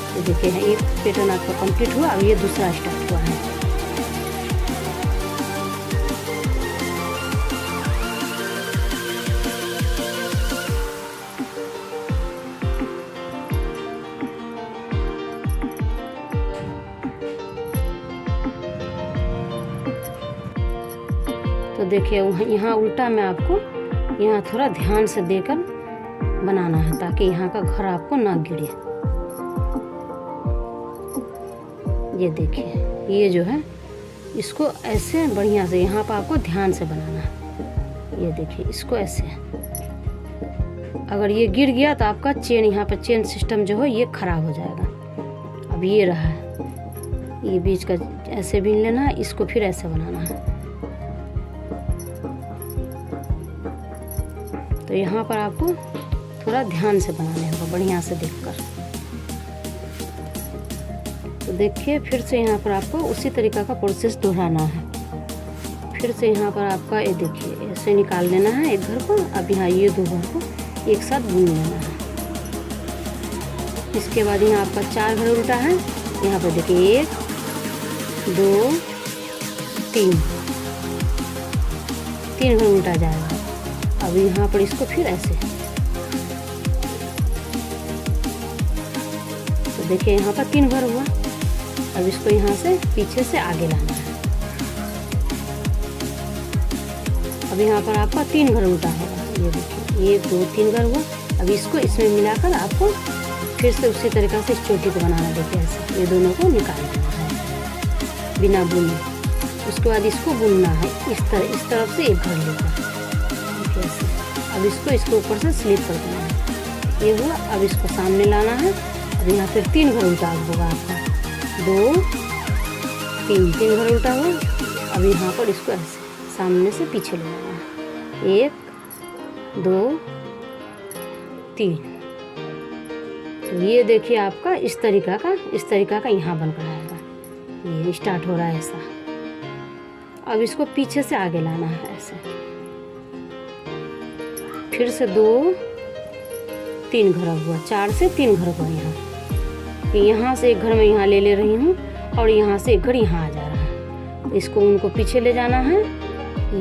तो देखिए एक पैटर्न आपका कंप्लीट हुआ। अब ये दूसरा स्टार्ट हुआ है। तो देखिए यहाँ उल्टा में आपको यहाँ थोड़ा ध्यान से देकर बनाना है, ताकि यहाँ का घर आपको ना गिरे। ये देखिए ये जो है इसको ऐसे बढ़िया से यहाँ पर आपको ध्यान से बनाना है। ये देखिए इसको ऐसे, अगर ये गिर गया तो आपका चेन, यहाँ पर चेन सिस्टम जो है ये खराब हो जाएगा। अब ये रहा, ये बीच का ऐसे बीन लेना है, इसको फिर ऐसे बनाना है। तो यहाँ पर आपको थोड़ा ध्यान से बनाने होगा, बढ़िया से देखकर। तो देखिए फिर से यहाँ पर आपको उसी तरीका का प्रोसेस दोहराना है। फिर से यहाँ पर आपका ये देखिए ऐसे निकाल लेना है एक घर को। अब यहाँ ये 2 घर को एक साथ बुन लेना है। इसके बाद यहाँ आपका 4 घर उल्टा है। यहाँ पर देखिए 1 2 3 घर उल्टा जाएगा। अब यहाँ पर इसको फिर ऐसे, तो देखिए यहाँ पर 3 घर हुआ। अब इसको यहाँ से पीछे से आगे लाना है। अब यहाँ पर आपका 3 घर उल्टा होगा। ये देखिए 1 2 3 घर हुआ। अब इसको इसमें मिलाकर आपको फिर से उसी तरीक़ा से इस चोटी को बनाना। देखिए ऐसे ये दोनों को निकाल देना है बिना बुने। उसके बाद इसको बुनना है इस तरफ से 1 घर लेकर। देखिए ऐसे। अब इसको ऊपर से स्लिप कर देना है। ये हुआ। अब इसको सामने लाना है। अब यहाँ फिर 3 घर उल्टा होगा आपका। 2 3 घर उल्टा हुआ। अब यहाँ पर इसको ऐसे सामने से पीछे ले जाना है। 1 2 3। तो ये देखिए आपका इस तरीका का यहाँ बनकर आएगा। ये स्टार्ट हो रहा है ऐसा। अब इसको पीछे से आगे लाना है ऐसे। फिर से 2 3 घर हुआ। 4 से 3 घर हुआ। यहाँ से 1 घर में यहाँ ले रही हूँ और यहाँ से 1 घर यहाँ आ जा रहा है। इसको उनको पीछे ले जाना है।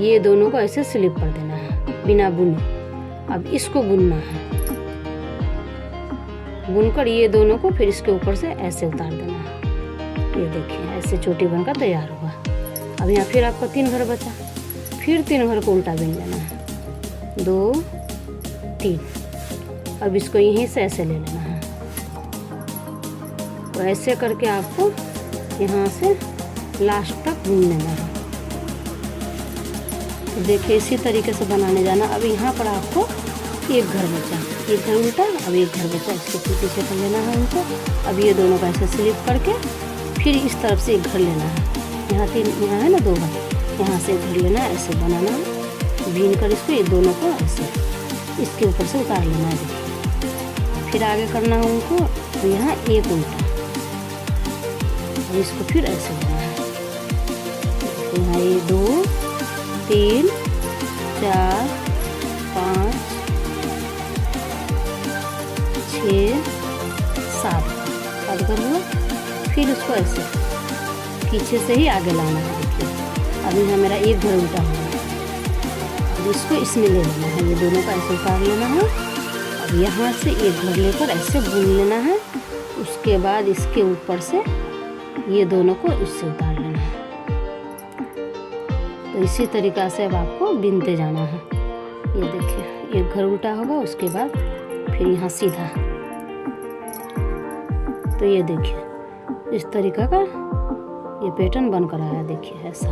ये दोनों को ऐसे स्लिप कर देना है बिना बुने। अब इसको बुनना है। बुनकर ये दोनों को फिर इसके ऊपर से ऐसे उतार देना है। ये देखिए ऐसे चोटी बनकर तैयार हुआ। अब यहाँ फिर आपका 3 घर बचा। फिर 3 घर को उल्टा बिन लेना है। 2 3। अब इसको यहीं से ऐसे ले लेना है। तो ऐसे करके आपको यहाँ से लास्ट तक बुन लेना है। तो देखिए इसी तरीके से बनाने जाना। अब यहाँ पर आपको 1 घर बचा। 1 घर उल्टा। अब 1 घर बचा। इसको पीछे कर लेना है उनको। अब ये दोनों का ऐसे स्लिप करके फिर इस तरफ से 1 घर लेना है। यहाँ है ना 2 घर। यहाँ से 1 घर लेना है। ऐसे बनाना है। बीन कर इसको ये दोनों को ऐसे इसके ऊपर से उतार लेना है। देखिए फिर आगे करना है उनको। तो यहाँ 1 उल्टा। अब इसको फिर ऐसे लेना है। यहाँ ये 2 3 4 5 6 7 कर हुआ। फिर उसको ऐसे पीछे से ही आगे लाना है। देखिए अब यहाँ मेरा 1 घर उल्टा हुआ है। अब इसको इसमें ले लेना है। ये दोनों का ऐसे उतार लेना है। अब यहाँ से 1 घर लेकर ऐसे बुन लेना है। उसके बाद इसके ऊपर से ये दोनों को इससे उतार लेना है। तो इसी तरीक़ा से अब आपको बिनते जाना है। ये देखिए 1 घर उल्टा होगा। उसके बाद फिर यहाँ सीधा। तो ये देखिए इस तरीक़ा का ये पैटर्न बनकर आया। देखिए ऐसा।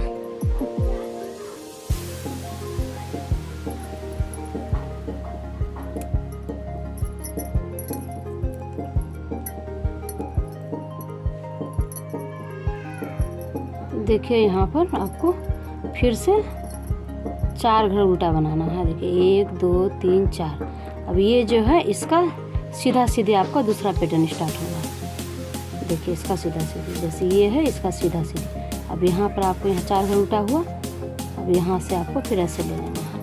देखिए यहाँ पर आपको फिर से 4 घर उल्टा बनाना है। देखिए 1 2 3 4। अब ये जो है इसका सीधा सीधे आपका दूसरा पैटर्न स्टार्ट होगा। देखिए इसका सीधा सीधे जैसे ये है इसका सीधा सीधे। अब यहाँ पर आपको यहाँ 4 घर उल्टा हुआ। अब यहाँ से आपको फिर ऐसे ले लेना है।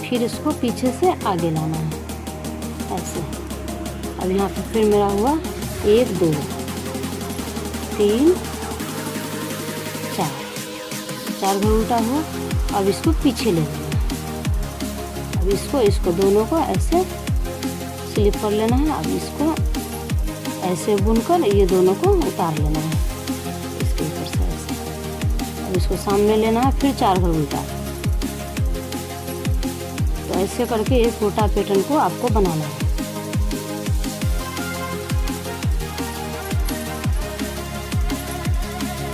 फिर इसको पीछे से आगे लाना है ऐसे। अब यहाँ पर फिर मेरा हुआ 1 2 3 4 घर उल्टा हुआ। अब इसको पीछे ले लेना है। अब इसको दोनों को ऐसे स्लिप कर लेना है। अब इसको ऐसे बुनकर ये दोनों को उतार लेना है इसके ऊपर से ऐसे। अब इसको सामने लेना है। फिर 4 घर उल्टा। तो ऐसे करके एक छोटा पैटर्न को आपको बनाना है।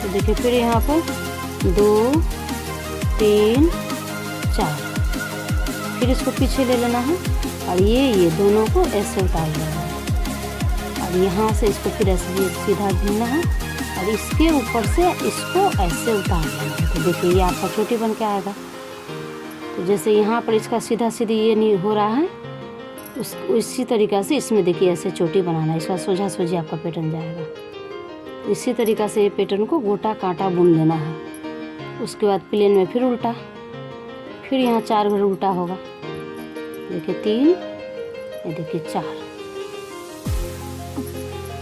तो देखिए फिर यहाँ पर 2 3 4। फिर इसको पीछे ले लेना है। और ये दोनों को ऐसे उतार लेना है। अब यहाँ से इसको फिर ऐसे सीधा घूमना है। और इसके ऊपर से इसको ऐसे उतार लेना है। तो देखिए ये आपका चोटी बन के आएगा। तो जैसे यहाँ पर इसका सीधा सीधी ये नहीं हो रहा है उसी तरीक़ा से इसमें देखिए ऐसे चोटी बनाना है। इसका सोझा सोझी आपका पैटर्न जाएगा। इसी तरीक़ा से ये पैटर्न को गोटा कांटा बुन लेना है। उसके बाद प्लेन में फिर उल्टा। फिर यहाँ 4 घर उल्टा होगा। देखिए 3 ये देखिए 4।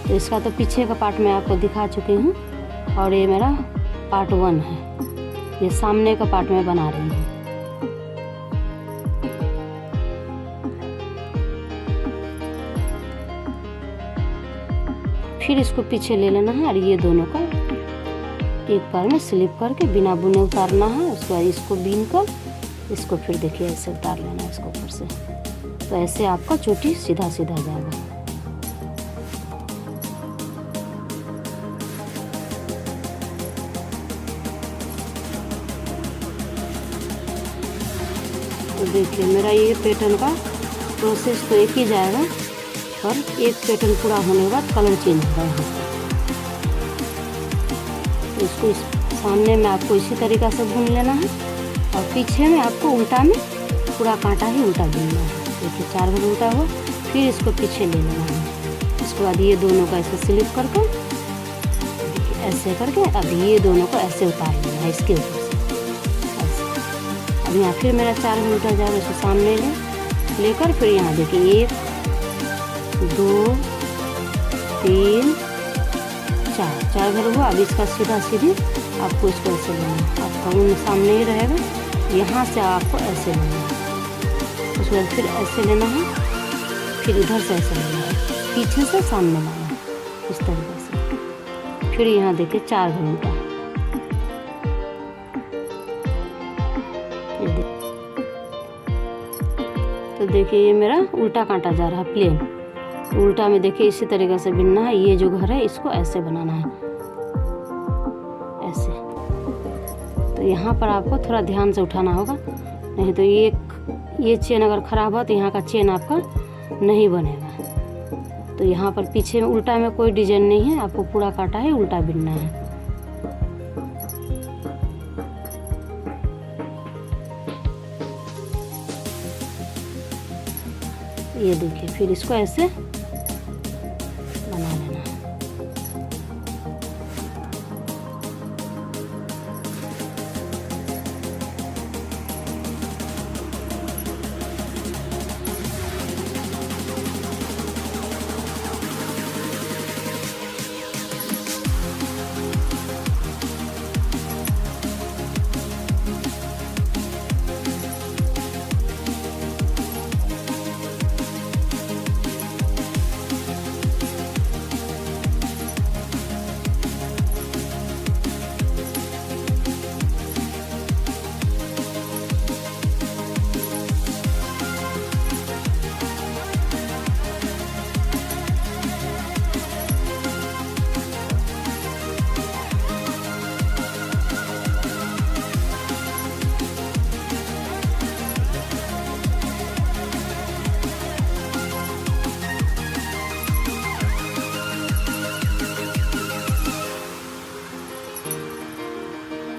तो इसका तो पीछे का पार्ट मैं आपको दिखा चुकी हूँ। और ये मेरा पार्ट 1 है। ये सामने का पार्ट मैं बना रही हूँ। फिर इसको पीछे ले लेना है और ये दोनों का एक बार में स्लिप करके बिना बुने उतारना है। उसके बाद इसको बीन कर इसको फिर देखिए ऐसे उतार लेना है इसको ऊपर से। तो ऐसे आपका चोटी सीधा सीधा जाएगा। तो देखिए मेरा ये पैटर्न का प्रोसेस तो एक ही जाएगा, पर एक पैटर्न पूरा होने के बाद कलर चेंज होगा यहाँ से। तो इसको सामने में आपको इसी तरीक़ा से बुन लेना है और पीछे में आपको उल्टा में पूरा कांटा ही उल्टा बुनना है। देखिए 4 बार उल्टा हुआ, फिर इसको पीछे ले लेना है। इसके बाद ये दोनों का ऐसे स्लिप करके ऐसे करके अब ये दोनों को ऐसे उतार लेना है इसके ऊपर से ऐसे। अब यहाँ फिर मेरा 4 बार उल्टा जाएगा, इसको सामने लेकर फिर यहाँ देखिए 1 2 3 4 बार हुआ। अब इसका सीधा सीधी आपको इसको ऐसे लेना है। आपका ऊन सामने ही रहेगा, यहाँ से आपको ऐसे लेना है। उसके बाद फिर ऐसे लेना है, फिर इधर से ऐसे लेना है, पीछे से सामने लाना है इस तरीके से। फिर यहाँ देखिए 4 बार उल्टा। तो देखिए ये मेरा उल्टा कांटा जा रहा है प्लेन। उल्टा में देखिए इसी तरीके से बिनना है। ये जो घर है इसको ऐसे बनाना है ऐसे। तो यहाँ पर आपको थोड़ा ध्यान से उठाना होगा, नहीं तो ये चेन अगर ख़राब हो तो यहाँ का चेन आपका नहीं बनेगा। तो यहाँ पर पीछे में उल्टा में कोई डिजाइन नहीं है, आपको पूरा कांटा है उल्टा बिनना है। ये देखिए फिर इसको ऐसे बना लेना है।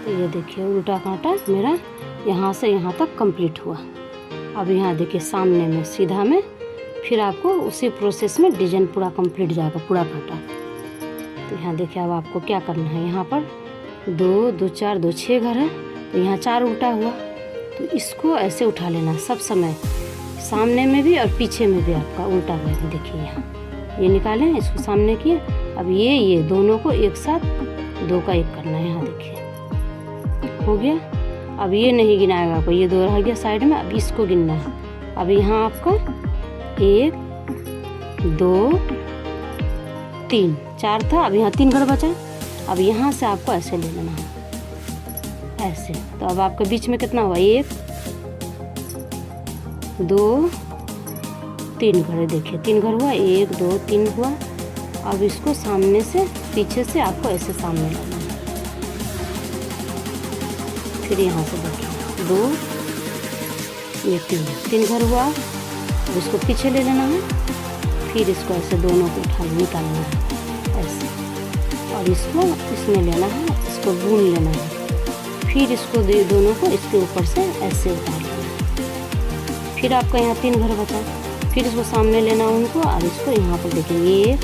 तो ये देखिए उल्टा कांटा मेरा यहाँ से यहाँ तक कंप्लीट हुआ। अब यहाँ देखिए सामने में सीधा में फिर आपको उसी प्रोसेस में डिजाइन पूरा कंप्लीट जाएगा पूरा कांटा। तो यहाँ देखिए अब आपको क्या करना है, यहाँ पर 2 2 4 2 6 घर है, तो यहाँ 4 उल्टा हुआ। तो इसको ऐसे उठा लेना सब समय, सामने में भी और पीछे में भी आपका उल्टा रहेगा। देखिए यहाँ ये निकालें, इसको सामने किए। अब ये दोनों को एक साथ 2 का 1 करना है। यहाँ देखिए हो गया। अब ये नहीं गिनाएगा आपको, ये 2 रह गया साइड में, अब इसको गिनना है। अब यहाँ आपका 1 2 3 4 था, अब यहाँ 3 घर बचा। अब यहाँ से आपको ऐसे ले लेना है ऐसे। तो अब आपके बीच में कितना हुआ, 1 2 3 घर। देखिए 3 घर हुआ, 1 2 3 हुआ। अब इसको सामने से पीछे से आपको ऐसे सामने लाना है। फिर यहाँ से देखिए 2 ये 3 घर हुआ। अब इसको पीछे ले लेना है, फिर इसको ऐसे दोनों को उठा निकालना है ऐसे, और इसको इसमें लेना है, इसको बुन लेना है। फिर इसको दोनों को इसके ऊपर से ऐसे उतार लेना है। फिर आपका यहाँ 3 घर बचा, फिर इसको सामने लेना उनको, और इसको यहाँ पर देखिए 1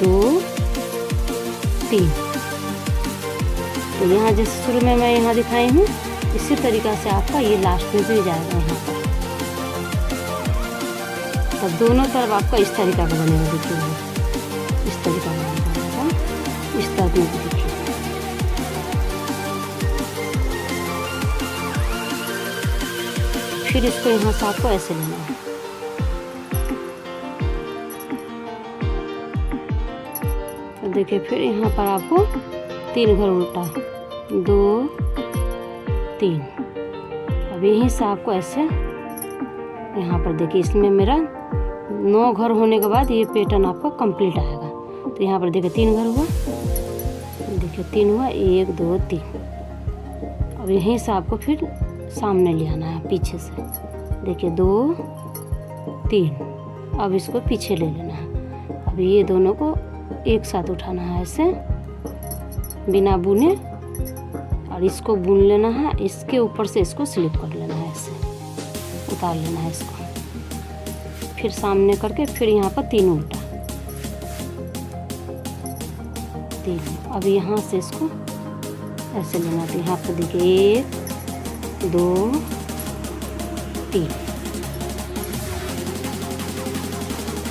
2 3। तो यहाँ जैसे शुरू में मैं यहाँ दिखाई हूँ, इसी तरीक़ा से आपका ये लास्ट में भी जाएगा यहाँ पर। तब दोनों तरफ आपका इस तरीक़ा का बनेगा। देखिए इस तरीक़ा का बनेगा, इस तरफ में देखिए। फिर इसको यहाँ से आपको ऐसे लेना है। देखिए फिर यहाँ पर आपको 3 घर उल्टा, 2 3। अब यहीं से आपको ऐसे यहाँ पर देखिए, इसमें मेरा 9 घर होने के बाद ये पैटर्न आपका कंप्लीट आएगा। तो यहाँ पर देखिए 3 घर हुआ, देखिए 3 हुआ, 1 2 3। अब यहीं से आपको फिर सामने ले आना है पीछे से, देखिए 2 3। अब इसको पीछे ले लेना है। अब ये दोनों को एक साथ उठाना है ऐसे बिना बुने, और इसको बुन लेना है, इसके ऊपर से इसको स्लिप कर लेना है, ऐसे उतार लेना है इसको। फिर सामने करके फिर यहाँ पर 3 उल्टा, 3। अब यहाँ से इसको ऐसे लेना था, यहाँ पर देखिए 1 2 3।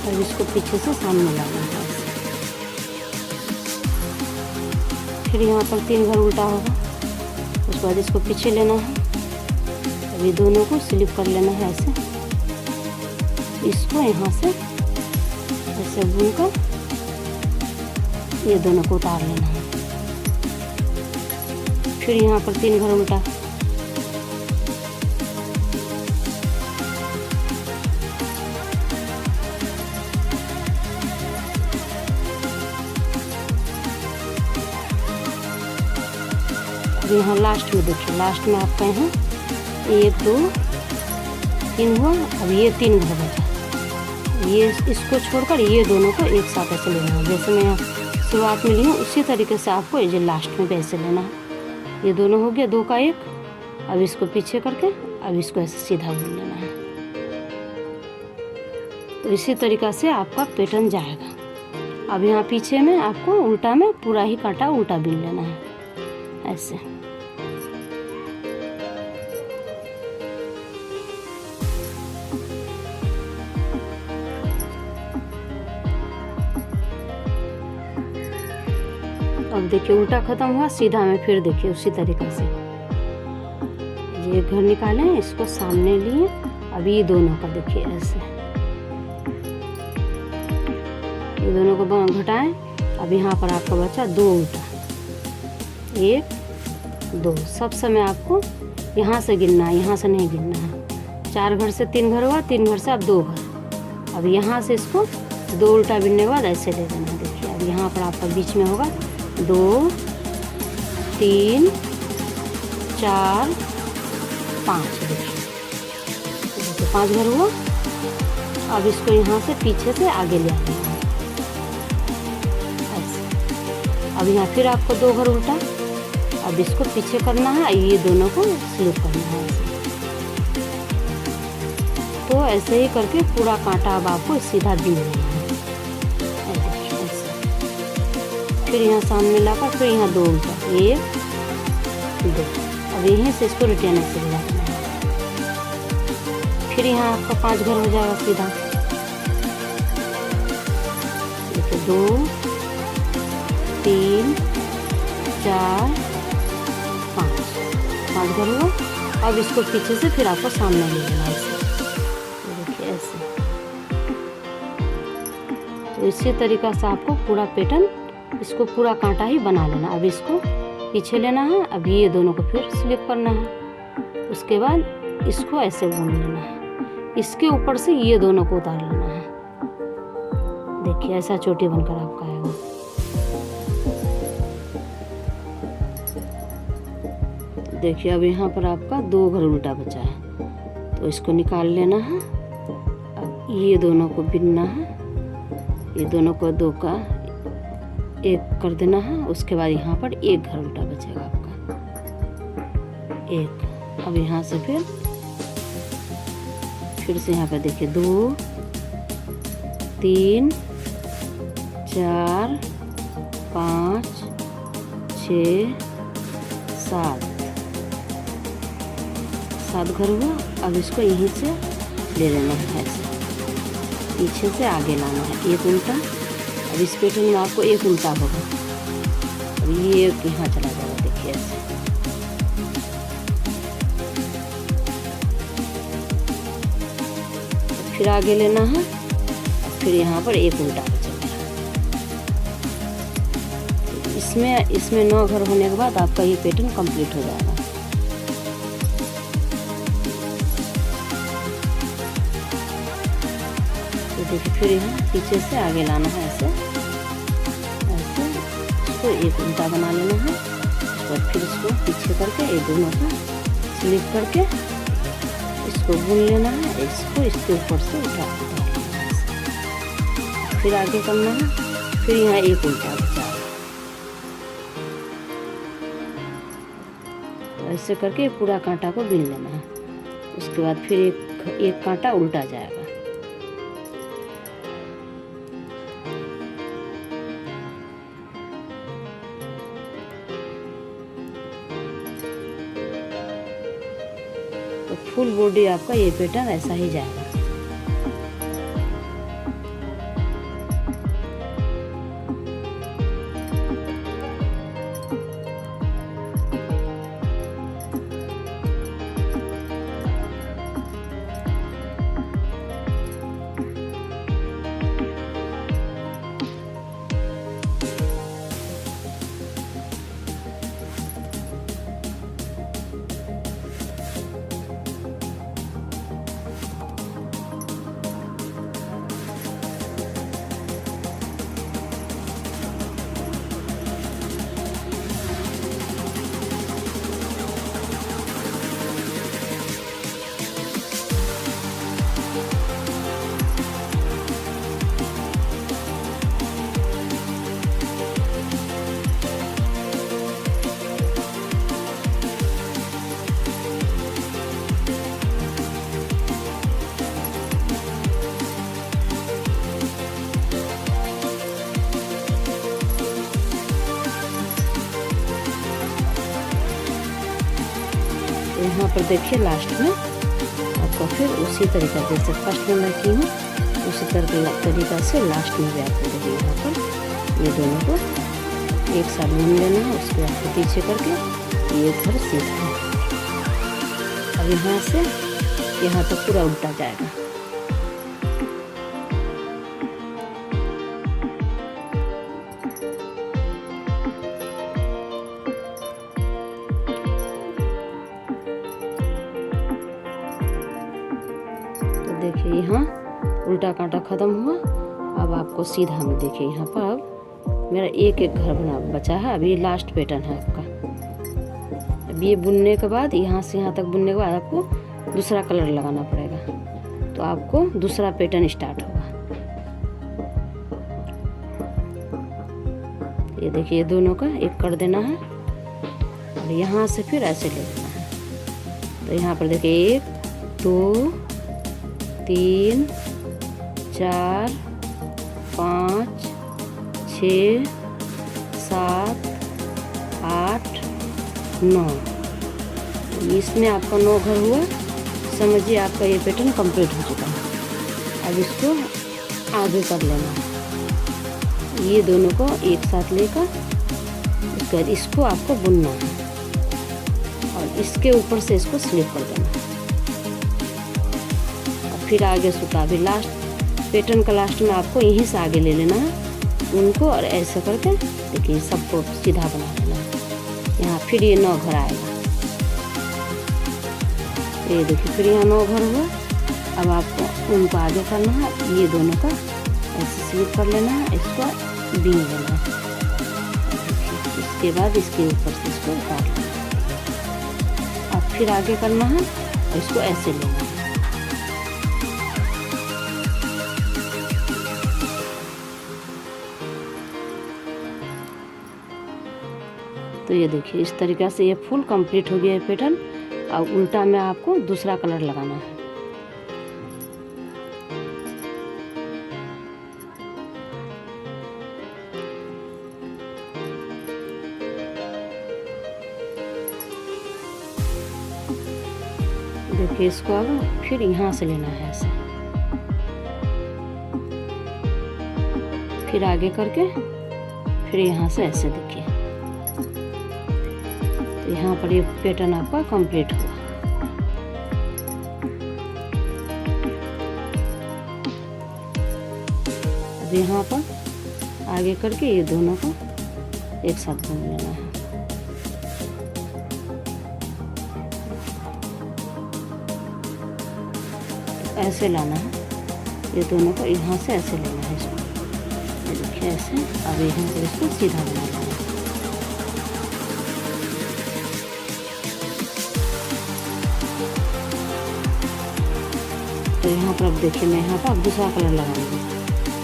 और इसको पीछे से सामने लाना है। फिर यहाँ पर 3 घर उल्टा होगा, उसके बाद इसको पीछे लेना है। अब ये दोनों को स्लिप कर लेना है ऐसे, इसको यहाँ से ऐसे बुनकर ये दोनों को उतार लेना है। फिर यहाँ पर 3 घर उल्टा, अब यहाँ लास्ट में देखिए, लास्ट में आपका यहाँ 1 2 3 हुआ। अब ये 3 घर बचा, ये इसको छोड़कर ये दोनों को एक साथ ऐसे लेना है। जैसे मैं यहाँ शुरुआत में ली हूँ उसी तरीके से आपको ये लास्ट में भी ऐसे लेना है। ये दोनों हो गया 2 का 1। अब इसको पीछे करके अब इसको ऐसे सीधा बुन लेना है। तो इसी तरीक़ा से आपका पैटर्न जाएगा। अब यहाँ पीछे में आपको उल्टा में पूरा ही कांटा उल्टा बुन लेना है ऐसे। अब देखिए उल्टा खत्म हुआ, सीधा में फिर देखिए उसी तरीके से ये घर निकालें, इसको सामने लिए। अब ये दोनों का देखिए ऐसे, ये दोनों को घटाएं। अब यहाँ पर आपका बचा 2 उल्टा, 1 2। सब समय आपको यहाँ से गिनना है, यहाँ से नहीं गिनना है। 4 घर से 3 घर हुआ, 3 घर से अब 2 घर। अब यहाँ से इसको 2 उल्टा बिनने के बाद ऐसे ले देना। देखिए अब यहाँ पर आपका बीच में होगा 2 3 4 5। देखिए 5 घर हुआ। अब इसको यहाँ से पीछे से आगे ले आना है ऐसे। अब यहाँ फिर आपको 2 घर उल्टा, अब इसको पीछे करना है, ये दोनों को स्लिप करना है ऐसे। तो ऐसे ही करके पूरा कांटा अब आपको सीधा बिन लेना है ऐसे। फिर यहाँ सामने लाकर फिर यहाँ 2 उल्टा, 1 2। अब यहीं से इसको रिटर्न ऐसे लगाना है। फिर यहाँ आपका 5 घर हो जाएगा सीधा। देखिए 2 3 4 5 घर हुआ। अब इसको पीछे से फिर आपको सामने ले लेना ऐसे। देखिए ऐसे। तो इसी तरीक़ा से आपको पूरा पैटर्न, इसको पूरा कांटा ही बना लेना। अब इसको पीछे लेना है, अब ये दोनों को फिर स्लिप करना है। उसके बाद इसको ऐसे बुन लेना है, इसके ऊपर से ये दोनों को उतार लेना है। देखिए ऐसा चोटी बनकर आपका आएगा। देखिए अब यहाँ पर आपका 2 घर उल्टा बचा है, तो इसको निकाल लेना है। अब ये दोनों को बिनना है, ये दोनों को 2 का 1 कर देना है। उसके बाद यहाँ पर 1 घर उल्टा बचेगा आपका 1। अब यहाँ से फिर से यहाँ पर देखिए 2 3 4 5 6 7 घर हुआ। अब इसको यहीं से ले लेना है ऐसे, पीछे से आगे लाना है 1 उल्टा। अब इस पैटर्न में आपको 1 उल्टा होगा। अब ये यहाँ चला जाएगा, देखिए ऐसे। फिर आगे लेना है, फिर यहाँ पर 1 उल्टा बचेगा। इसमें 9 घर होने के बाद आपका ये पैटर्न कंप्लीट हो जाएगा। तो देखिए फिर यहाँ पीछे से आगे लाना है, ऐसे इसको एक उल्टा बना लेना है। उसके बाद फिर इसको पीछे करके ये दोनों का स्लिप करके इसको बुन लेना है। इसको इसके ऊपर से उठा लेना है, फिर आगे करना है। फिर यहाँ एक उल्टा बचा, तो ऐसे करके पूरा कांटा को बिन लेना है। उसके बाद फिर एक कांटा उल्टा जाएगा। तो फुल बॉडी आपका ये पैटर्न ऐसा ही जाएगा। यहाँ पर देखिए लास्ट में आपको फिर उसी तरीका जैसे फर्स्ट में मैं की हूँ उसी तरीका से लास्ट में भी आपको देखिए यहाँ पर ये दोनों को एक साथ बुन लेना है। उसके बाद पीछे करके ये घर सीधा। अब यहाँ से यहाँ तक पूरा उल्टा जाएगा। देखिए यहाँ उल्टा कांटा ख़त्म हुआ। अब आपको सीधा में देखिए यहाँ पर अब मेरा एक घर बचा है। अभी लास्ट पैटर्न है आपका। अब ये बुनने के बाद यहाँ से यहाँ तक बुनने के बाद आपको दूसरा कलर लगाना पड़ेगा, तो आपको दूसरा पैटर्न स्टार्ट होगा। ये देखिए ये दोनों का एक कर देना है और यहाँ से फिर ऐसे ले लेना है। तो यहाँ पर देखिए 1 2 3 4 5 6 7 8 9। इसमें आपका 9 घर हुआ। समझिए आपका ये पैटर्न कंप्लीट हो चुका है। अब इसको आगे कर लेना है। ये दोनों को एक साथ लेकर उसके बाद इसको आपको बुनना है और इसके ऊपर से इसको स्लिप कर देना है। फिर आगे सूता अभी लास्ट पैटर्न का लास्ट में आपको यहीं से आगे ले लेना है उनको और ऐसे करके देखिए सबको सीधा बना देना है। यहाँ फिर ये 9 घर आएगा। ये देखिए फिर यहाँ 9 घर हुआ। अब आपको उनको आगे करना है। ये दोनों का ऐसे स्लिप कर लेना है, इसको बीन लेना है। इसके बाद इसके ऊपर से इसको उतार लेना है। अब फिर आगे करना है, इसको ऐसे लेना है। तो ये देखिए इस तरीक़े से ये फुल कंप्लीट हो गया है पैटर्न। और उल्टा में आपको दूसरा कलर लगाना है। देखिए इसको अब फिर यहाँ से लेना है ऐसे, फिर आगे करके फिर यहाँ से ऐसे देखिए। तो यहाँ पर ये पैटर्न आपका कंप्लीट हुआ। अब यहाँ पर आगे करके ये दोनों को एक साथ बुन लेना है। ऐसे लाना है ये दोनों को, यहाँ से ऐसे लेना है इसको, ये देखिए ऐसे। अब यहाँ से इसको सीधा बना लेना है। तो यहाँ पर अब देखिए मैं यहाँ पर अब दूसरा कलर लगाऊंगी।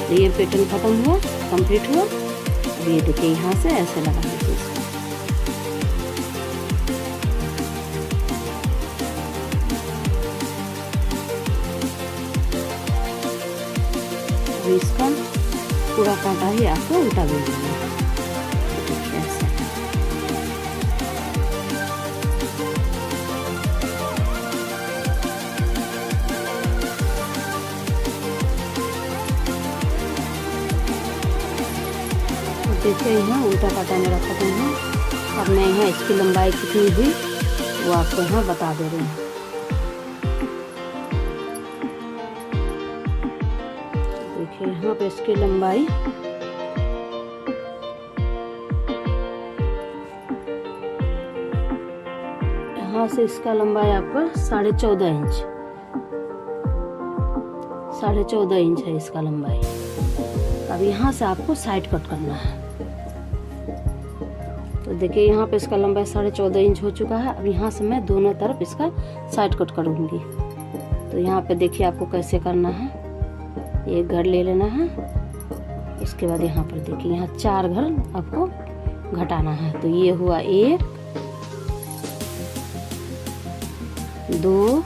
तो ये पैटर्न खत्म हुआ, कंप्लीट हुआ। अब ये देखिए यहाँ से ऐसे लगा दीजिए इसको। इसका पूरा कांटा ही आपको उल्टा दे देना है ऐसे। देखिए यहाँ उल्टा कांटा मेरा खत्म है। अब मैं यहाँ इसकी लंबाई कितनी हुई वो आपको यहाँ बता दे रही हूँ। यहाँ पे इसकी लंबाई यहाँ से इसका लंबाई आपका 14.5 इंच, 14.5 इंच है इसका लंबाई। अब यहाँ से आपको साइड कट करना है। तो देखिए यहाँ पे इसका लंबाई 14.5 इंच हो चुका है। अब यहाँ से मैं दोनों तरफ इसका साइड कट करूँगी। तो यहाँ पे देखिए आपको कैसे करना है। एक घर ले लेना है, उसके बाद यहाँ पर देखिए यहाँ 4 घर आपको घटाना है। तो ये हुआ 1 2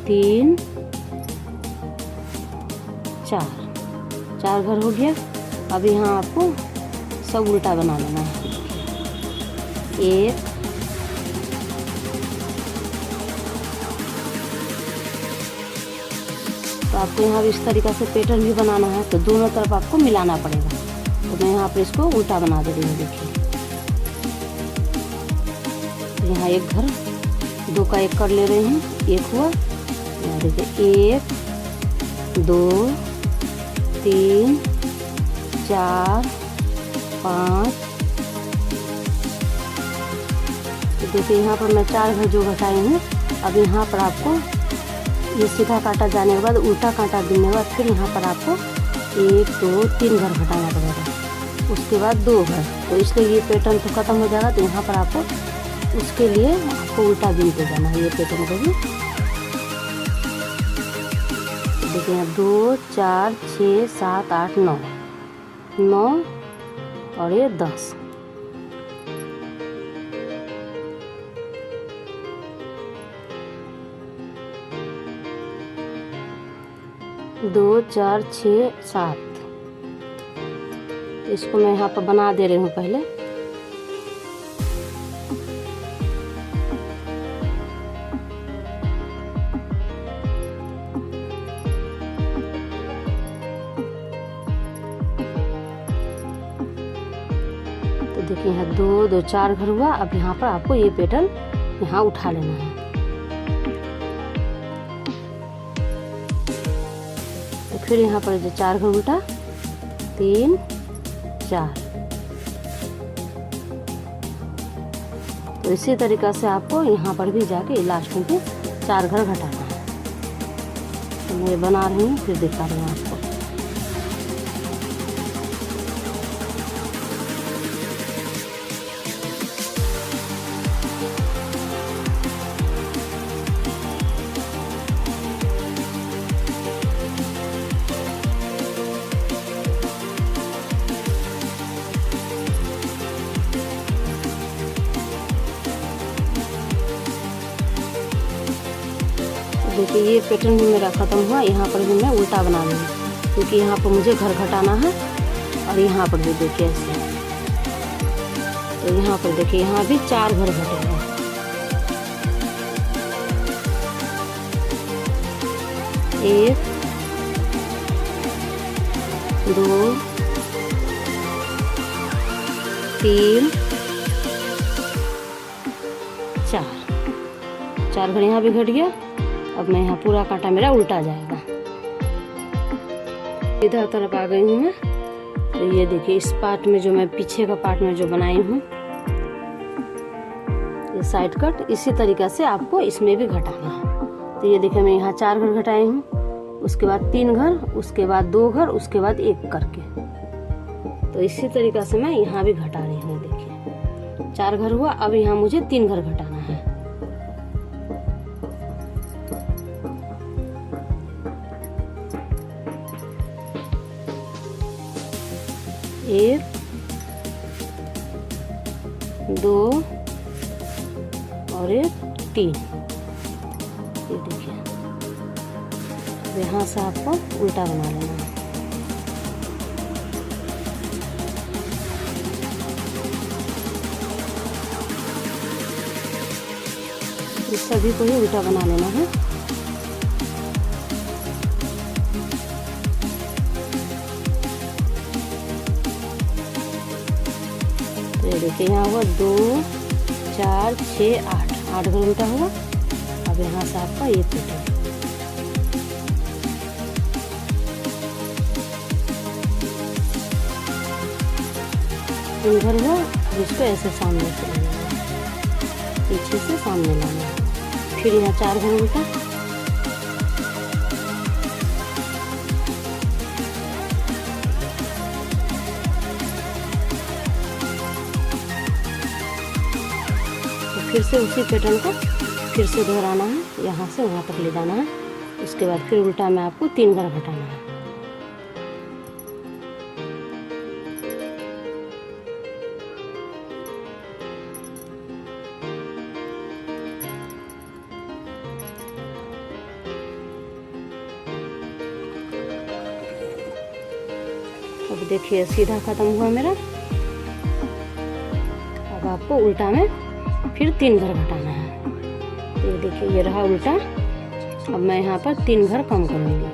3 4 घर हो गया। अब यहाँ आपको सब उल्टा बना लेना है। 1 तो आपको यहाँ भी इस तरीक़ा से पैटर्न भी बनाना है। तो दोनों तरफ आपको मिलाना पड़ेगा। तो मैं यहाँ पर इसको उल्टा बना दे रही हूँ। देखिए तो यहाँ एक घर 2 का 1 कर ले रहे हैं। 1 हुआ, यहाँ देखिए 1 2 3 4 5। तो देखिए यहाँ पर मैं 4 घर जो घटाई हूँ। अब यहाँ पर आपको ये सीधा कांटा जाने के बाद उल्टा कांटा देने के बाद फिर यहाँ पर आपको 1 2 3 घर घटाना पड़ेगा, उसके बाद 2 घर। तो इसलिए ये पैटर्न तो खत्म हो जाएगा। तो यहाँ पर आपको उसके लिए आपको उल्टा बीनते जाना है ये पैटर्न को भी। देखिए यहाँ 2 4 6 7 8 9 और ये 10। दो 4 6 7। इसको मैं यहाँ पर बना दे रही हूँ पहले। तो देखिए यहाँ 2 2 4 घर हुआ। अब यहाँ पर आपको ये पैटर्न यहाँ उठा लेना है। फिर यहाँ पर जो 4 घर उल्टा 3 4। तो इसी तरीक़ा से आपको यहाँ पर भी जाके लास्ट में भी 4 घर घटाना है। तो मैं बना रही हूँ, फिर दिखा रही हूँ आपको। देखिए ये पैटर्न भी मेरा ख़त्म हुआ। यहाँ पर भी मैं उल्टा बना लूँगी क्योंकि यहाँ पर मुझे घर घटाना है। और यहाँ पर भी देखिए ऐसे। तो यहाँ पर देखिए यहाँ भी 4 घर घटे हैं। एक 2 3 4 घर यहाँ भी घट गया। अब मैं यहाँ पूरा कांटा मेरा उल्टा जाएगा। इधर तरफ आ गई हूँ मैं। तो ये देखिए इस पार्ट में जो मैं पीछे का पार्ट में जो बनाई हूँ ये साइड कट, इसी तरीक़े से आपको इसमें भी घटाना है। तो ये देखिए मैं यहाँ 4 घर घटाई हूँ, उसके बाद 3 घर, उसके बाद 2 घर, उसके बाद 1 करके। तो इसी तरीक़े से मैं यहाँ भी घटा रही हूँ। देखिए 4 घर हुआ, अब यहाँ मुझे 3 घर घटाना है। एक, 2 और 3। ये देखिए यहाँ से आपको उल्टा बना लेना है। इस सभी को ही उल्टा बना लेना है। तो ये देखिए यहाँ हुआ 2, 4, 6, 8 घर उल्टा हुआ। अब यहाँ से आपका ये पैटर्न, इन घर हुआ, जिसको ऐसे सामने से लाना है, पीछे से सामने लाना है। फिर यहाँ 4 घर उल्टा, तो फिर से उसी पैटर्न को फिर से दोहराना है, यहाँ से वहाँ तक ले जाना है। उसके बाद फिर उल्टा में आपको 3 घर घटाना है। अब देखिए सीधा खत्म हुआ मेरा। अब आपको उल्टा में फिर 3 घर घटाना है। ये देखिए ये रहा उल्टा। अब मैं यहाँ पर 3 घर कम करूँगी।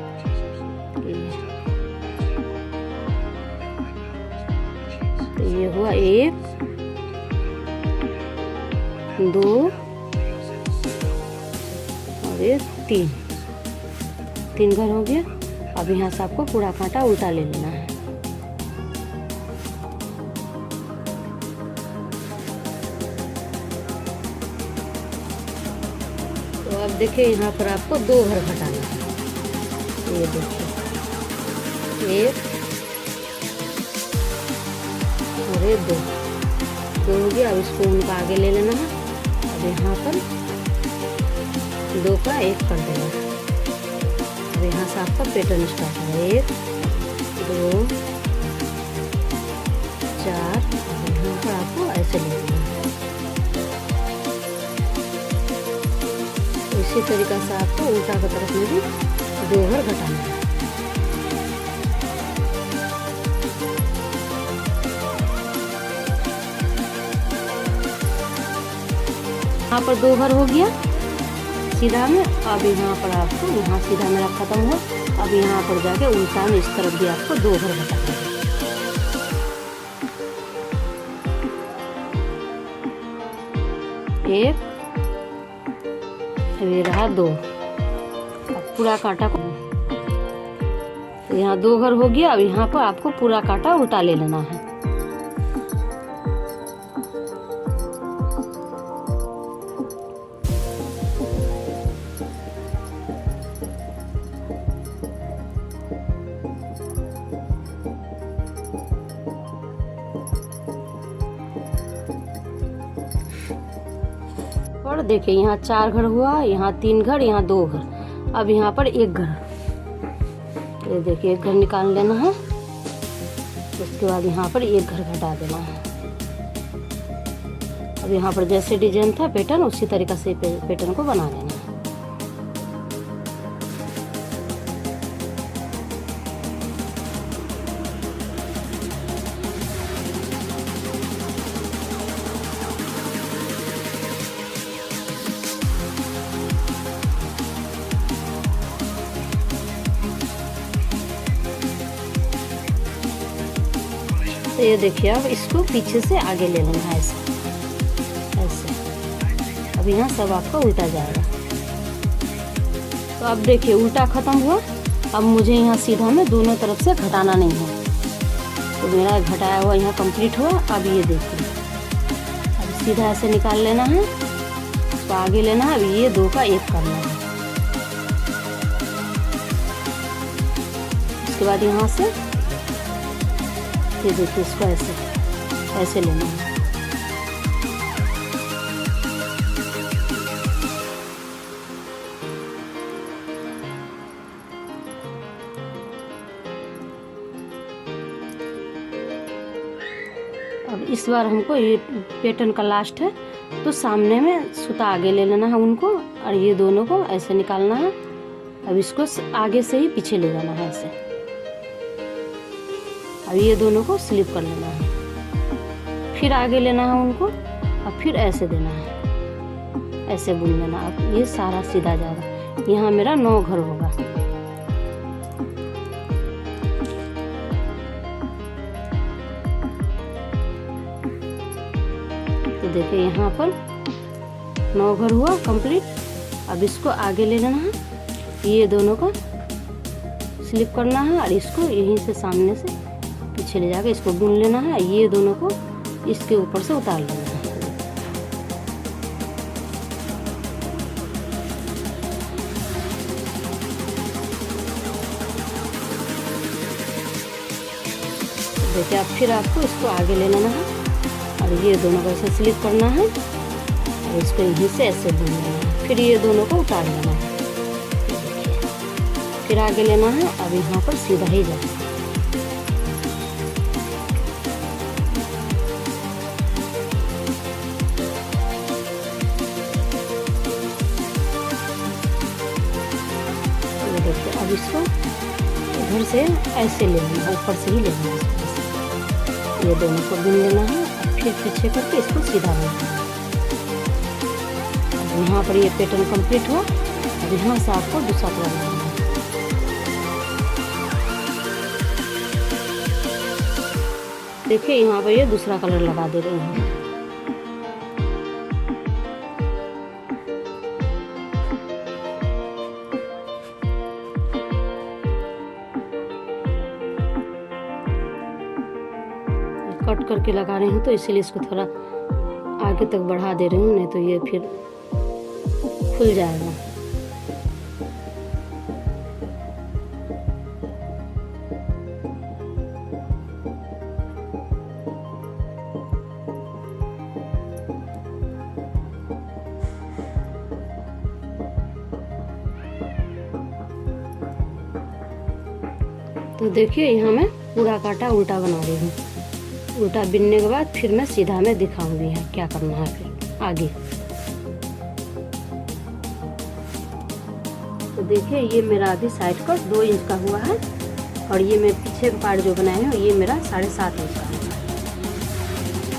तो ये हुआ 1, 2 और 3 घर हो गया। अब यहाँ से आपको पूरा कांटा उल्टा ले लेना है। तो अब देखिए यहाँ पर आपको 2 घर घटाना है। ये देखिए 1 और 2 हो गया। अब इसको उनका आगे ले लेना है। अब यहाँ पर 2 का 1 कर देना। अब यहाँ से आपका पैटर्न स्टार्ट है। 1, 2, 4। यहाँ पर आपको ऐसे ले लेना है। इसी तरीक़े से आपको उल्टा की तरफ में भी 2 घर घटाना है। यहाँ पर 2 घर हो गया सीधा में। अब यहाँ पर आपको यहाँ सीधा मेरा खत्म हुआ। अब यहाँ पर जाके उल्टा में इस तरफ भी आपको 2 घर घटाना है। एक, ये रहा 2। अब पूरा कांटा को यहाँ 2 घर हो गया। अब यहाँ पर आपको पूरा कांटा उल्टा ले लेना है। और देखिए यहाँ 4 घर हुआ, यहाँ 3 घर, यहाँ 2 घर। अब यहाँ पर 1 घर, ये देखिए 1 घर निकाल लेना है। उसके बाद यहाँ पर 1 घर घटा देना है। अब यहाँ पर जैसे डिजाइन था पैटर्न, उसी तरीक़े से पैटर्न को बना लेना है। तो ये देखिए अब इसको पीछे से आगे ले लेना है ऐसे। अब यहाँ सब आपका उल्टा जाएगा। तो अब देखिए उल्टा ख़त्म हुआ। अब मुझे यहाँ सीधा में दोनों तरफ से घटाना नहीं है। तो मेरा घटाया हुआ यहाँ कंप्लीट हुआ। अब ये देखिए, अब सीधा ऐसे निकाल लेना है, इसको आगे लेना है। अब ये दो का एक करना है। उसके बाद यहाँ से ये देखिए, इसको ऐसे लेना है। अब इस बार हमको ये पैटर्न का लास्ट है, तो सामने में सूता आगे ले लेना है उनको, और ये दोनों को ऐसे निकालना है। अब इसको आगे से ही पीछे ले जाना है ऐसे। अब ये दोनों को स्लिप कर लेना है, फिर आगे लेना है उनको, और फिर ऐसे देना है, ऐसे बुन लेना। अब ये सारा सीधा जाएगा। यहाँ मेरा 9 घर होगा। तो देखिए यहाँ पर 9 घर हुआ कंप्लीट। अब इसको आगे ले लेना है, ये दोनों को स्लिप करना है, और इसको यहीं से सामने से पीछे ले जाकर इसको बुन लेना है। ये दोनों को इसके ऊपर से उतार लेना है। देखिए, अब फिर आपको इसको आगे ले लेना है, और ये दोनों को ऐसे स्लिप करना है, और इसको यहीं से ऐसे बुन लेना है। फिर ये दोनों को उतार लेना है, फिर आगे लेना है। अब यहाँ पर सीधा ही जाए। देखिए, अब इसको इधर से ऐसे लेना है, ऊपर से ही लेना है। ये दोनों को बुन लेना है, फिर पीछे करके इसको सीधा लेना है। यहाँ पर ये पैटर्न कंप्लीट हुआ। अब यहाँ से आपको दूसरा कलर लगाना है। देखिए, यहाँ पर ये दूसरा कलर लगा दे रहे हैं। कट करके लगा रही हूँ, तो इसीलिए इसको थोड़ा आगे तक बढ़ा दे रही हूँ, नहीं तो ये फिर खुल जाएगा। तो देखिए, यहाँ मैं पूरा काटा उल्टा बना रही हूँ। उल्टा बिनने के बाद फिर मैं सीधा में दिखाऊंगी है क्या करना है फिर आगे। तो देखिए, ये मेरा अभी साइड कट 2 इंच का हुआ है, और ये मैं पीछे का पार्ट जो बनाए हैं ये मेरा 7.5 इंच का है,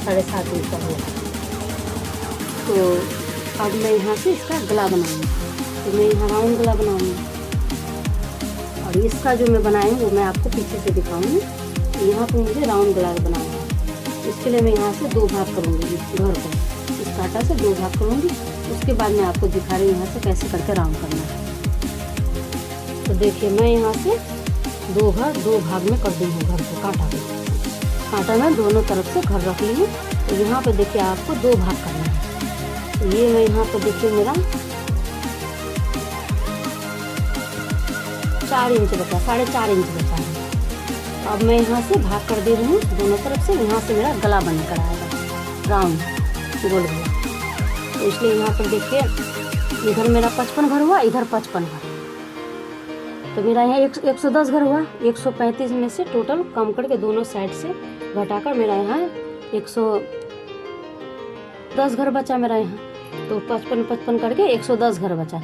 7.5 इंच का हुआ। तो अब मैं यहाँ से इसका गला बनाऊंगी। तो मैं यहाँ राउंड गला बनाऊंगी, और इसका जो मैं बनाई हूँ वो मैं आपको पीछे से दिखाऊंगी। यहाँ पर मुझे राउंड गला बनाना है। इसके लिए मैं यहाँ से 2 भाग करूँगी घर को, इस कांटा से 2 भाग करूँगी। उसके बाद मैं आपको दिखा रही हूँ यहाँ से कैसे करके राउंड करना है। तो देखिए, मैं यहाँ से 2 भाग में कर दी हूँ घर को। कांटा मैं दोनों तरफ से घर रख ली हूँ। तो यहाँ पर देखिए, आपको 2 भाग करना है। तो ये मैं यहाँ पर देखिए मेरा 4 इंच बचा, 4.5 इंच बचा है। अब मैं यहाँ से भाग कर दे रही हूँ दोनों तरफ से। यहाँ से मेरा गला बन कर आएगा राउंड गोल गला। तो इसलिए यहाँ पर देखिए, इधर मेरा 55 घर हुआ, इधर 55 घर। तो मेरा यहाँ 110 घर हुआ। 135 में से टोटल कम करके दोनों साइड से घटाकर मेरा यहाँ 110 घर बचा मेरा यहाँ। तो 55 करके 110 घर बचा।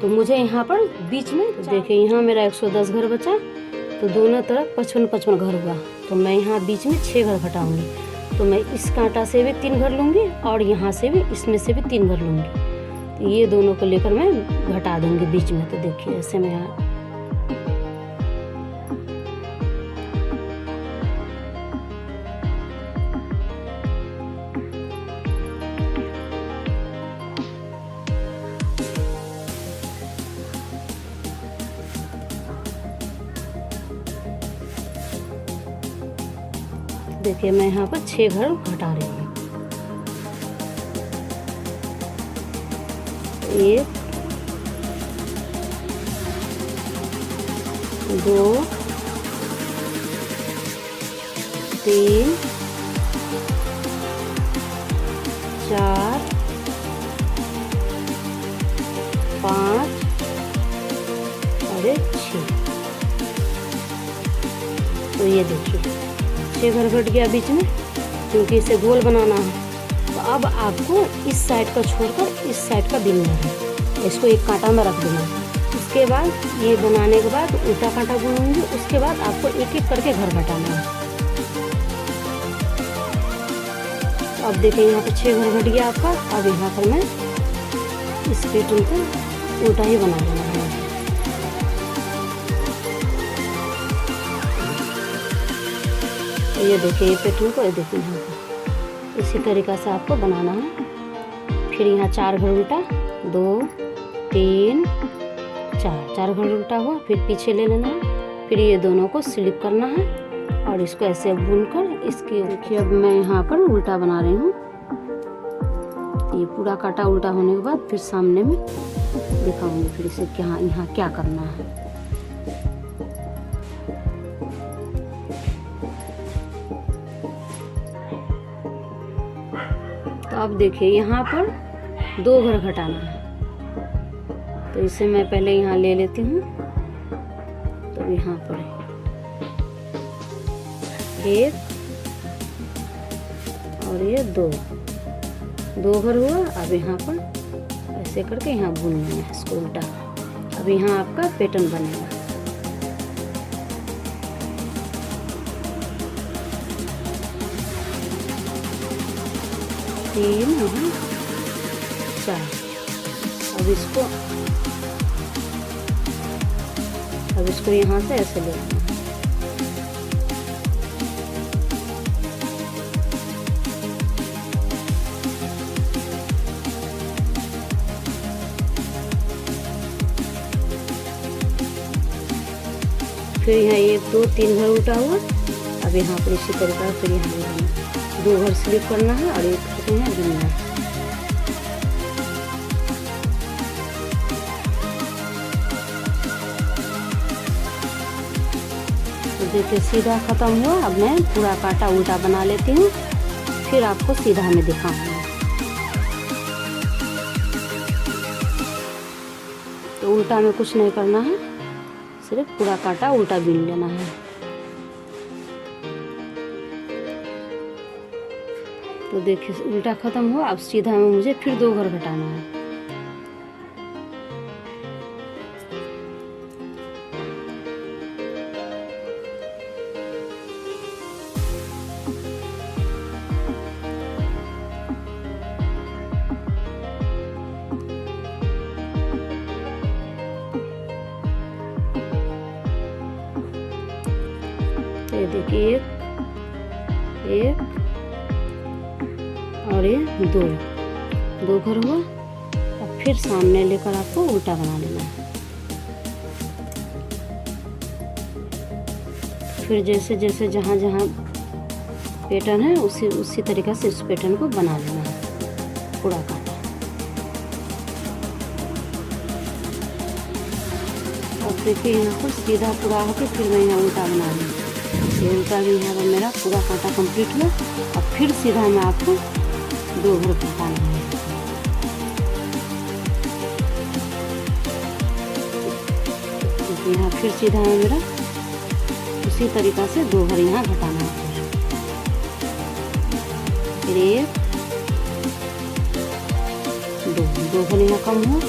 तो मुझे यहाँ पर बीच में देखिए, यहाँ मेरा 110 घर बचा, तो दोनों तरफ 55 घर हुआ। तो मैं यहाँ बीच में 6 घर घटाऊंगी। तो मैं इस कांटा से भी 3 घर लूँगी, और यहाँ से भी, इसमें से भी 3 घर लूँगी। तो ये दोनों को लेकर मैं घटा दूँगी बीच में। तो देखिए, ऐसे मैं यहाँ देखिए मैं यहाँ पर 6 घर घटा रही हूँ। 1 2 3 4 5 और 6। तो ये देखिए 6 घर घट गया बीच में, क्योंकि इसे गोल बनाना है। तो अब आपको इस साइड का छोड़कर इस साइड का बिनना है। इसको एक कांटा में रख देना। उसके बाद ये बनाने के बाद उल्टा कांटा बुनूंगी। उसके बाद आपको एक एक करके घर घटाना है। अब देखिए यहाँ पे 6 घर घट गया आपका। अब यहाँ पर मैं इस पैटर्न को उल्टा ही बना देना है। ये देखिए ये पैटर्न को, ये देखिए यहाँ पर इसी तरीक़ा से आपको बनाना है। फिर यहाँ 4 घर उल्टा, 2 3 4 घर उल्टा हुआ। फिर पीछे ले लेना है। फिर ये दोनों को स्लिप करना है और इसको ऐसे बुनकर इसकी देखिए अब मैं यहाँ पर उल्टा बना रही हूँ। ये पूरा काटा उल्टा होने के बाद फिर सामने में दिखाऊंगी फिर इसे यहाँ क्या करना है। तो अब देखिए यहाँ पर 2 घर घटाना है। तो इसे मैं पहले यहाँ ले लेती हूँ। तो यहाँ पर 1 और ये 2 घर हुआ। अब यहाँ पर ऐसे करके यहाँ बुन लेना है इसको उल्टा। अब यहाँ आपका पैटर्न बनेगा। तीन 4। अब इसको यहाँ से ऐसे ले लेना। फिर यहाँ 1 2 3 घर उल्टा हुआ। अब यहाँ पर इसी तरीका फिर यहाँ 2 घर स्लिप करना है और एक घर यहाँ बुनना है। तो देखिए सीधा खत्म हुआ। अब मैं पूरा काटा उल्टा बना लेती हूँ, फिर आपको सीधा में दिखाऊंगा। तो उल्टा में कुछ नहीं करना है, सिर्फ पूरा काटा उल्टा बीन लेना है। तो देखिए उल्टा खत्म हुआ। अब सीधा में मुझे फिर 2 घर घटाना है। ये देखिए 1 और ये 2 घर हुआ। अब फिर सामने लेकर आपको उल्टा बना लेना है। फिर जैसे जैसे जहाँ जहाँ पैटर्न है उसी तरीक़ा से इस पैटर्न को बना लेना है पूरा काटा। अब देखिए यहाँ पर सीधा पूरा होकर फिर मैं यहाँ उल्टा बना रही हूँ। ये उल्टा भी यहाँ पर मेरा पूरा कांटा कंप्लीट हुआ। अब फिर सीधा में आपको 2 घर घटाना है। यहाँ फिर सीधा में मेरा उसी तरीक़ा से 2 घर यहाँ घटाना है। फिर 1 2 घर यहाँ कम हुआ।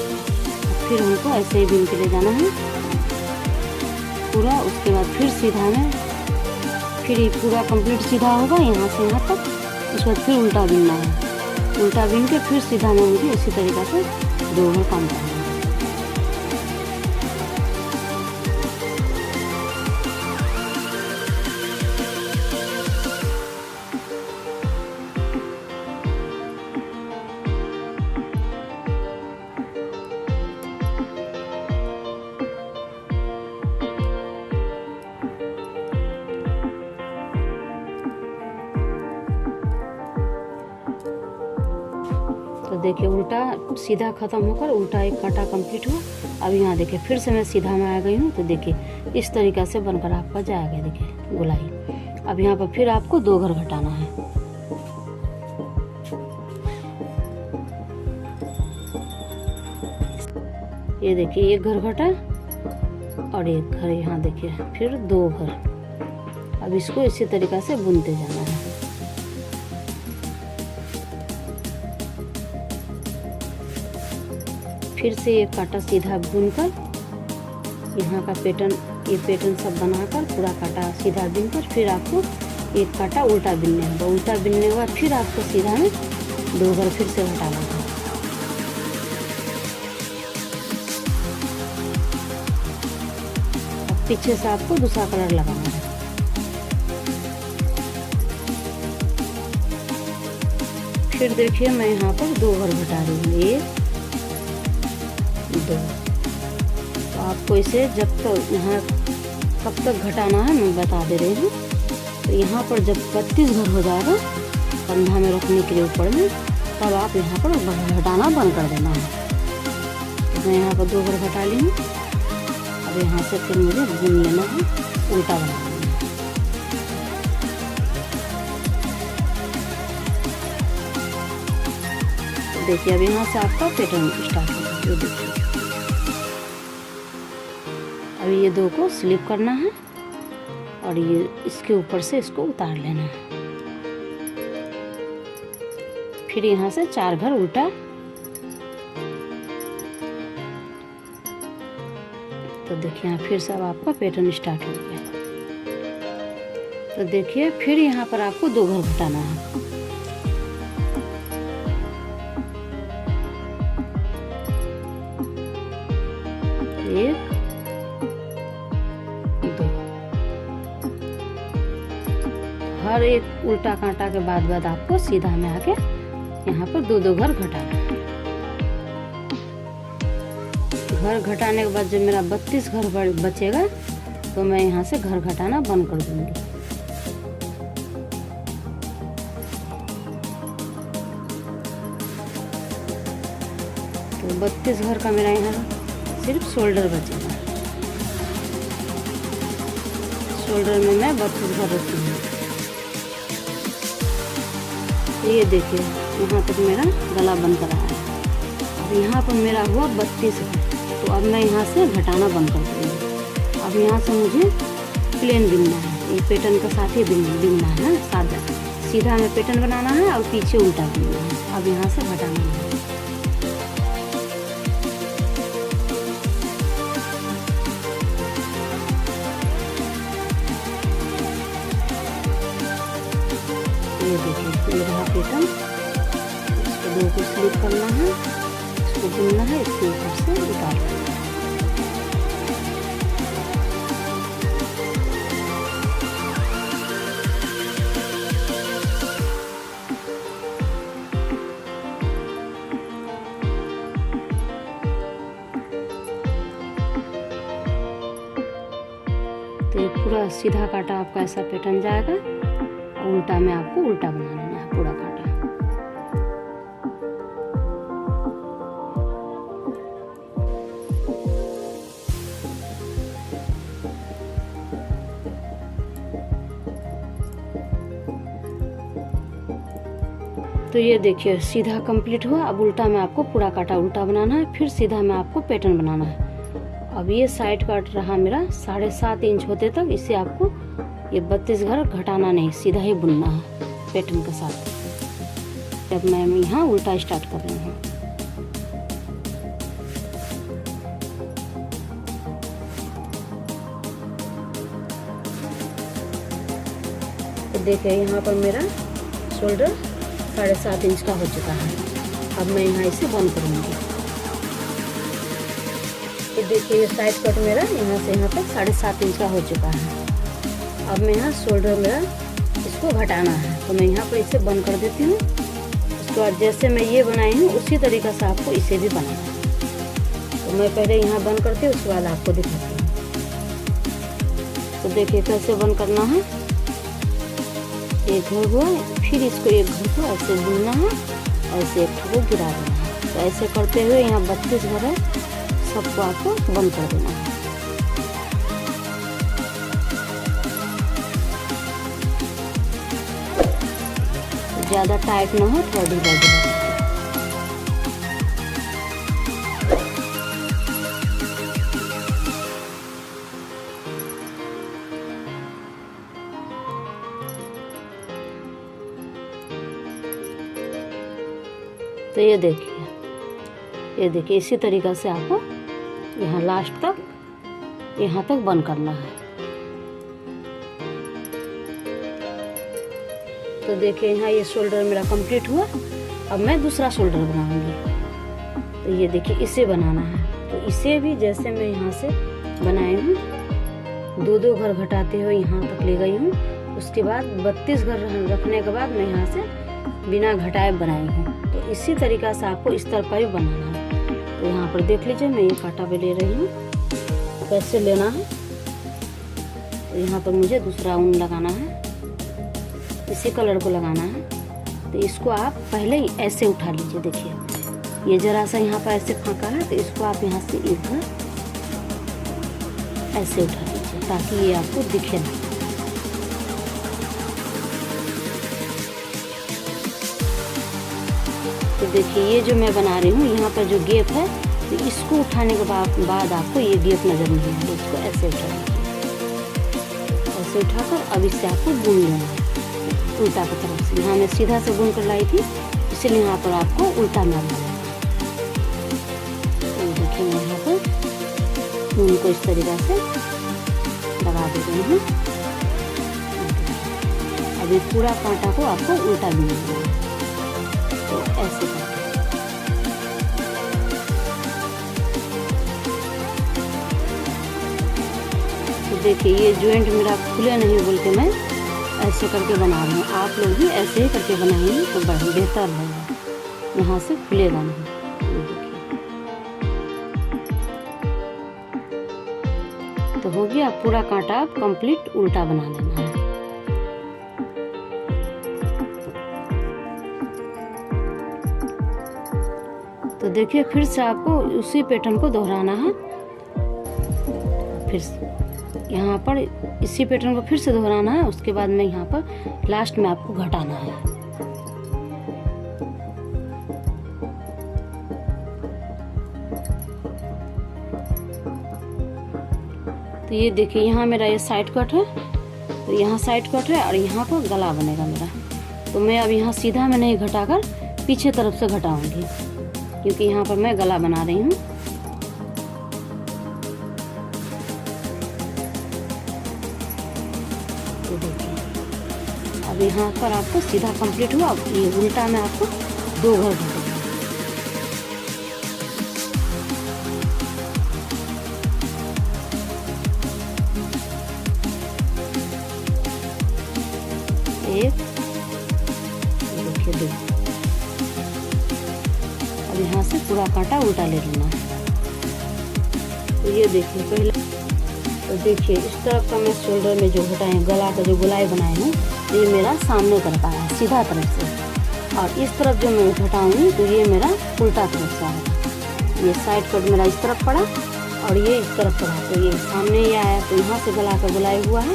फिर हमको ऐसे ही बीन के ले जाना है पूरा। उसके बाद फिर सीधा में फिर ये पूरा कंप्लीट सीधा होगा यहाँ से यहाँ तक। उसके बाद फिर उल्टा बीनना है। उल्टा बीन के फिर सीधा में मुझे इसी तरीक़ा से 2 घर काम करना है। देखिए उल्टा सीधा ख़त्म होकर उल्टा एक काटा कंप्लीट हुआ। अब यहाँ देखिए फिर से मैं सीधा में आ गई हूँ। तो देखिए इस तरीक़ा से बनकर आपका जाएगा। देखिए गोलाई। अब यहाँ पर फिर आपको 2 घर घटाना है। ये देखिए 1 घर घटा और 1 घर यहाँ देखिए फिर 2 घर। अब इसको इसी तरीक़ा से बुनते जाना है। फिर से एक काटा सीधा बुनकर यहाँ का पैटर्न, ये पैटर्न सब बनाकर पूरा काटा सीधा बुनकर फिर आपको एक काटा उल्टा बुनने होगा। उल्टा बुनने के बाद फिर आपको सीधा में 2 घर फिर से घटाना है। अब पीछे से आपको दूसरा कलर लगाना है। फिर देखिए मैं यहाँ पर 2 घर घटा रही हूँ, 1 2। तो आपको इसे जब तक यहाँ कब तक घटाना है मैं बता दे रही हूँ। तो यहाँ पर जब 32 घर हो जाएगा कंधा में रखने के लिए ऊपर में, तब आप यहाँ पर घटाना बंद कर देना है। तो मैं यहाँ पर 2 घर घटा ली हूँ। अब यहाँ से फिर मुझे बुन लेना है, उल्टा बना लेना है। तो देखिए अब यहाँ से आपका पैटर्न स्टार्ट होगा। देखिए अभी ये 2 को स्लिप करना है और ये इसके ऊपर से इसको उतार लेना है। फिर यहाँ से 4 घर उल्टा। तो देखिए यहाँ फिर से अब आपका पैटर्न स्टार्ट हो गया। तो देखिए फिर यहाँ पर आपको 2 घर घटाना है। एक 2। हर एक उल्टा कांटा के बाद आपको सीधा में आके यहाँ पर 2 घर घटाना है। घर घटाने के बाद जब मेरा 32 घर बचेगा तो मैं यहाँ से घर घटाना बंद कर दूंगी। तो 32 घर का मेरा यहाँ सिर्फ शोल्डर बचेगा। शोल्डर में मैं 32 घर रखी हूँ। ये देखिए यहाँ तक मेरा गला बन कर आया है। अब यहाँ पर मेरा हुआ 32 है। तो अब मैं यहाँ से घटाना बंद कर दूँगी। अब यहाँ से मुझे प्लेन बुनना है, ये पैटर्न के साथ ही बुनना है ना। सादा सीधा में पैटर्न बनाना है और पीछे उल्टा बुनना है। अब यहाँ से घटाना है। ये देखिए ये रहा पैटर्न। इसको 2 को स्लिप करना है, इसको बुनना है, इसके ऊपर से उतार देना है। तो ये पूरा सीधा काटा आपका ऐसा पैटर्न जाएगा। उल्टा में आपको उल्टा बना लेना है पूरा काटा। तो ये देखिए सीधा कंप्लीट हुआ। अब उल्टा में आपको पूरा काटा उल्टा बनाना है, फिर सीधा में आपको पैटर्न बनाना है। अब ये साइड काट रहा मेरा 7.5 इंच होते तक, इसे आपको ये 32 घर घटाना नहीं, सीधा ही बुनना है पैटर्न के साथ। अब मैं यहाँ उल्टा स्टार्ट कर रही हूँ। तो देखिए यहाँ पर मेरा शोल्डर 7.5 इंच का हो चुका है। अब मैं यहाँ इसे बंद करूँगी। तो देखिए ये साइड कट मेरा यहाँ से यहाँ तक 7.5 इंच का हो चुका है। अब मैं यहाँ शोल्डर मेरा इसको घटाना है, तो मैं यहाँ पर इसे बंद कर देती हूँ। उसके बाद जैसे मैं ये बनाई हूँ उसी तरीक़े से आपको इसे भी बनाना है। तो मैं पहले यहाँ बंद करती हूँ, उसके बाद आपको दिखाती हूँ। तो देखिए कैसे बंद करना है। एक घर हुआ, फिर इसको एक घर को ऐसे बुनना है ऐसे एक को गिरा देना है। तो ऐसे करते हुए यहाँ 32 घर है, सबको आपको बंद कर देना है। ज़्यादा टाइट ना हो, थोड़ा ढीला ढीला। तो ये देखिए इसी तरीक़ा से आपको यहाँ लास्ट तक, यहाँ तक बंद करना है। तो देखिए यहाँ ये शोल्डर मेरा कंप्लीट हुआ। अब मैं दूसरा शोल्डर बनाऊंगी। तो ये देखिए इसे बनाना है। तो इसे भी जैसे मैं यहाँ से बनाई हूँ, 2-2 घर घटाते हुए यहाँ तक ले गई हूँ। उसके बाद 32 घर रखने के बाद मैं यहाँ से बिना घटाए बनाई हूँ। तो इसी तरीक़ा से आपको इस तरफ का भी बनाना है। तो यहाँ पर देख लीजिए, मैं ये कांटा भी ले रही हूँ, कैसे लेना है। तो यहाँ पर मुझे दूसरा ऊन लगाना है, इसी कलर को लगाना है। तो इसको आप पहले ही ऐसे उठा लीजिए। देखिए ये ज़रा सा यहाँ पर ऐसे फाँका है, तो इसको आप यहाँ से इधर ऐसे उठा लीजिए ताकि ये आपको दिखे ना। तो देखिए ये जो मैं बना रही हूँ, यहाँ पर जो गैप है, तो इसको उठाने के बाद आपको ये गैप नज़र नहीं आएगा। इसको ऐसे उठा लीजिए, ऐसे उठाकर अब इससे आपको बुन लेना है उल्टा की तरफ से। यहाँ मैं सीधा से बुन कर लाई थी, इसलिए यहाँ पर आपको उल्टा मारना है। तो देखिए मैं यहाँ पर ऊन को इस तरीक़ा से लगा दे रही हूँ। अभी पूरा कांटा को आपको उल्टा भी देना है। तो ऐसे करके तो देखिए ये जॉइंट मेरा खुले नहीं बोल के मैं ऐसे करके बना रही हूँ। आप लोग भी ऐसे ही करके बनाएंगे तो बेहतर रहेगा, यहाँ से खुलेगा नहीं। तो हो गया, पूरा कांटा कंप्लीट उल्टा बना लेना है। तो देखिए फिर से आपको उसी पैटर्न को दोहराना है। फिर से यहाँ पर इसी पैटर्न को फिर से दोहराना है। उसके बाद में यहाँ पर लास्ट में आपको घटाना है। तो ये देखिए यहाँ मेरा ये साइड कट है, तो यहाँ साइड कट है और यहाँ पर गला बनेगा मेरा। तो मैं अब यहाँ सीधा में नहीं घटाकर पीछे तरफ से घटाऊंगी, क्योंकि यहाँ पर मैं गला बना रही हूँ। तो देखिए अब यहाँ पर आपको सीधा कंप्लीट हुआ। ये उल्टा में आपको 2 घर घटेगा। एक, देखिए 2। अब यहाँ से पूरा कांटा उल्टा ले लेना है। तो ये देखिए पहले, तो देखिए इस तरफ का मैं शोल्डर में जो घटाए गला का जो गोलाई बनाए हूँ, ये मेरा सामने तरफ आया है सीधा तरफ से। और इस तरफ जो मैं घटाऊँगी तो ये मेरा उल्टा तरफ से आएगा। ये साइड कट मेरा इस तरफ पड़ा और ये इस तरफ पड़ा, तो ये सामने ही आया। तो यहाँ से गला का गोलाई हुआ है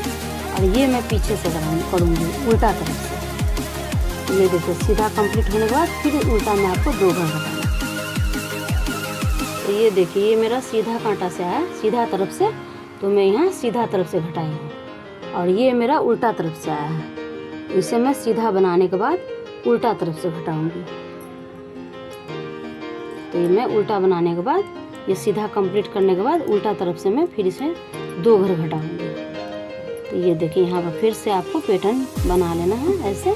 और ये मैं पीछे से करूँगी उल्टा तरफ से। तो ये देखिए सीधा कंप्लीट होने के बाद फिर उल्टा में आपको 2 घर घटाना। तो ये देखिए ये मेरा सीधा कांटा से आया सीधा तरफ से, तो मैं यहाँ सीधा तरफ से घटाई हूँ। और ये मेरा उल्टा तरफ से आया है, इसे मैं सीधा बनाने के बाद उल्टा तरफ से घटाऊँगी। तो ये मैं उल्टा बनाने के बाद, ये सीधा कंप्लीट करने के बाद उल्टा तरफ से मैं फिर इसे 2 घर घटाऊँगी। तो ये देखिए यहाँ पर फिर से आपको पैटर्न बना लेना है ऐसे।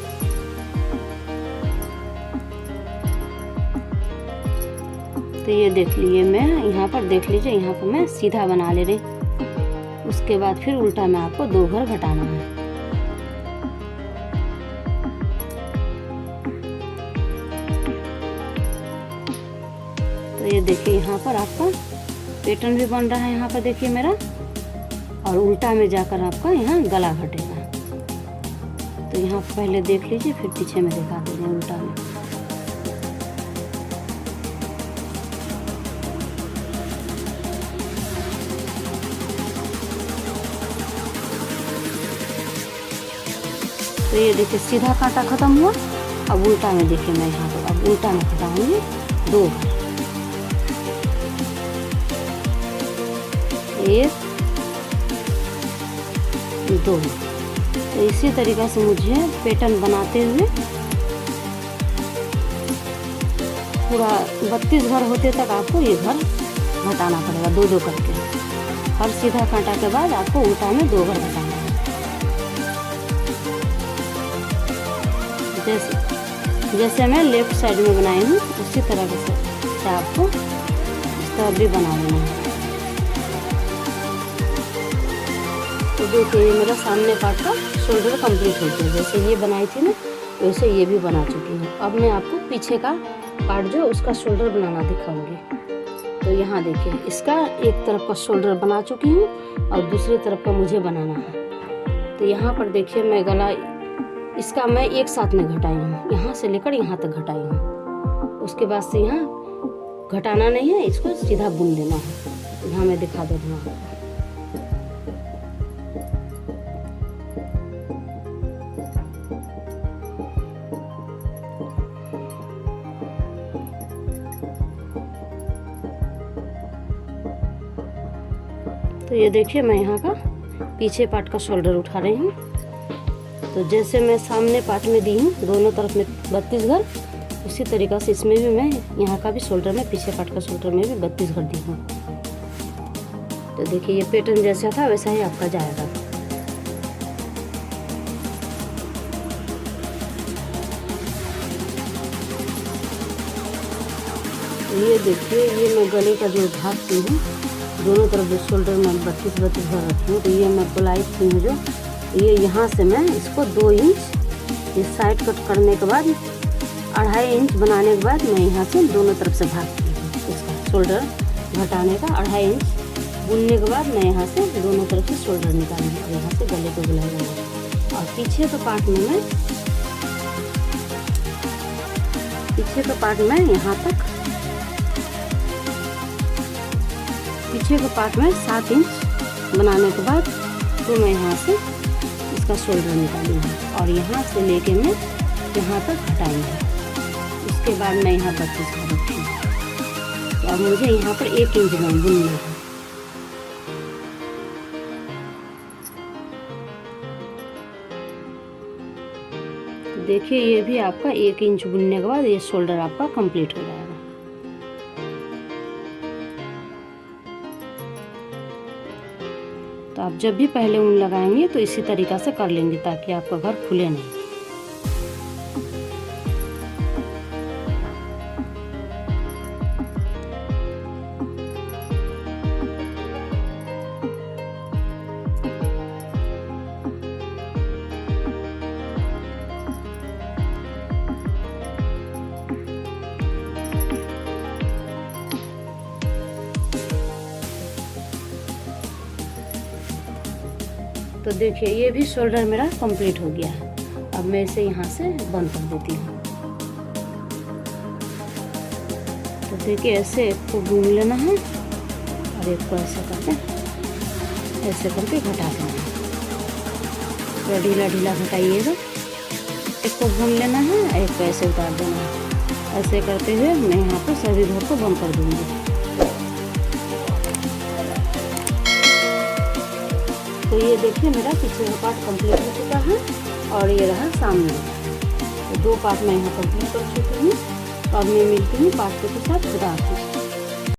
तो ये देख लीजिए, मैं यहाँ पर देख लीजिए, यहाँ पर मैं सीधा बना ले रही। उसके बाद फिर उल्टा में आपको 2 घर घटाना है। तो ये देखिए यहाँ पर आपका पैटर्न भी बन रहा है। यहाँ पर देखिए मेरा, और उल्टा में जाकर आपका यहाँ गला घटेगा। तो यहाँ पहले देख लीजिए, फिर पीछे में दिखा देंगे उल्टा में। तो ये देखिए सीधा कांटा ख़त्म हुआ। अब उल्टा में देखिए मैं यहाँ पर अब उल्टा में घटाऊँगी 2 1 2। तो इसी तरीक़ा से मुझे पैटर्न बनाते हुए पूरा 32 घर होते तक आपको ये घर घटाना पड़ेगा 2-2 करके। हर सीधा कांटा के बाद आपको उल्टा में 2 घर घटाना है। जैसे मैं लेफ्ट साइड में बनाई हूँ उसी तरह से आपको इस तरह भी बना लेना है। तो देखिए ये मेरा सामने पार्ट का शोल्डर कंप्लीट हो गया। जैसे ये बनाई थी ना वैसे ये भी बना चुकी हूँ। अब मैं आपको पीछे का पार्ट जो उसका शोल्डर बनाना दिखाऊंगी। तो यहाँ देखिए इसका एक तरफ का शोल्डर बना चुकी हूँ और दूसरी तरफ का मुझे बनाना है। तो यहाँ पर देखिए मैं गला इसका मैं एक साथ में घटाई हूँ, यहाँ से लेकर यहाँ तक घटाई हूँ। उसके बाद से यहाँ घटाना नहीं है, इसको सीधा बुन देना है। यहाँ मैं दिखा दे रहा हूँ। तो ये देखिए मैं यहाँ का पीछे पार्ट का शोल्डर उठा रही हूँ। तो जैसे मैं सामने पार्ट में दी हूँ दोनों तरफ में 32 घर, उसी तरीक़ा से इसमें भी मैं यहाँ का भी शोल्डर में पीछे पार्ट का शोल्डर में भी 32 घर दी हूँ। तो देखिए ये पैटर्न जैसा था वैसा ही आपका जाएगा। ये देखिए ये मैं गले का जो भाग दी हूँ दोनों तरफ जो शोल्डर में 32 घर रखी हूँ। तो ये मैं गोलाई थी जो ये यहाँ से मैं इसको 2 इंच ये साइड कट करने के बाद 2.5 इंच बनाने के बाद मैं यहाँ से दोनों तरफ से भाग दी हूँ। इसका शोल्डर घटाने का 2.5 इंच बुनने के बाद मैं यहाँ से दोनों तरफ से शोल्डर निकालूंगी और यहाँ से गले को बुलाई जाऊँगी। और पीछे का पार्ट में मैं यहाँ तक पीछे का पार्ट में 7 इंच बनाने के बाद तो मैं यहाँ से इसका शोल्डर निकालूंगी और यहाँ से लेके मैं यहाँ तक घटाऊंगी। उसके बाद मैं यहाँ 32 का रखूँगी। तो अब मुझे यहाँ पर 1 इंच में बुनना है। तो देखिए ये भी आपका 1 इंच बुनने के बाद ये शोल्डर आपका कंप्लीट हो जाएगा। तो आप जब भी पहले ऊन लगाएंगे तो इसी तरीक़ा से कर लेंगे ताकि आपका घर खुले नहीं। तो देखिए ये भी शोल्डर मेरा कंप्लीट हो गया है। अब मैं इसे यहाँ से बंद कर देती हूँ। तो देखिए ऐसे एक को घूम लेना है और एक को ऐसे करके घटा देना है। थोड़ा ढीला ढीला घटाइएगा। एक को घूम लेना है, एक को ऐसे उतार देना है। ऐसे करते हुए मैं यहाँ पर सभी घर को बंद कर दूँगी। तो ये देखिए मेरा पीछे का पार्ट कंप्लीट हो चुका है और ये रहा सामने। तो 2 पार्ट मैं यहाँ कंप्लीट कर चुकी हूँ। अब मैं मिलती हूँ पार्ट के साथ। खुदा हाफिज़।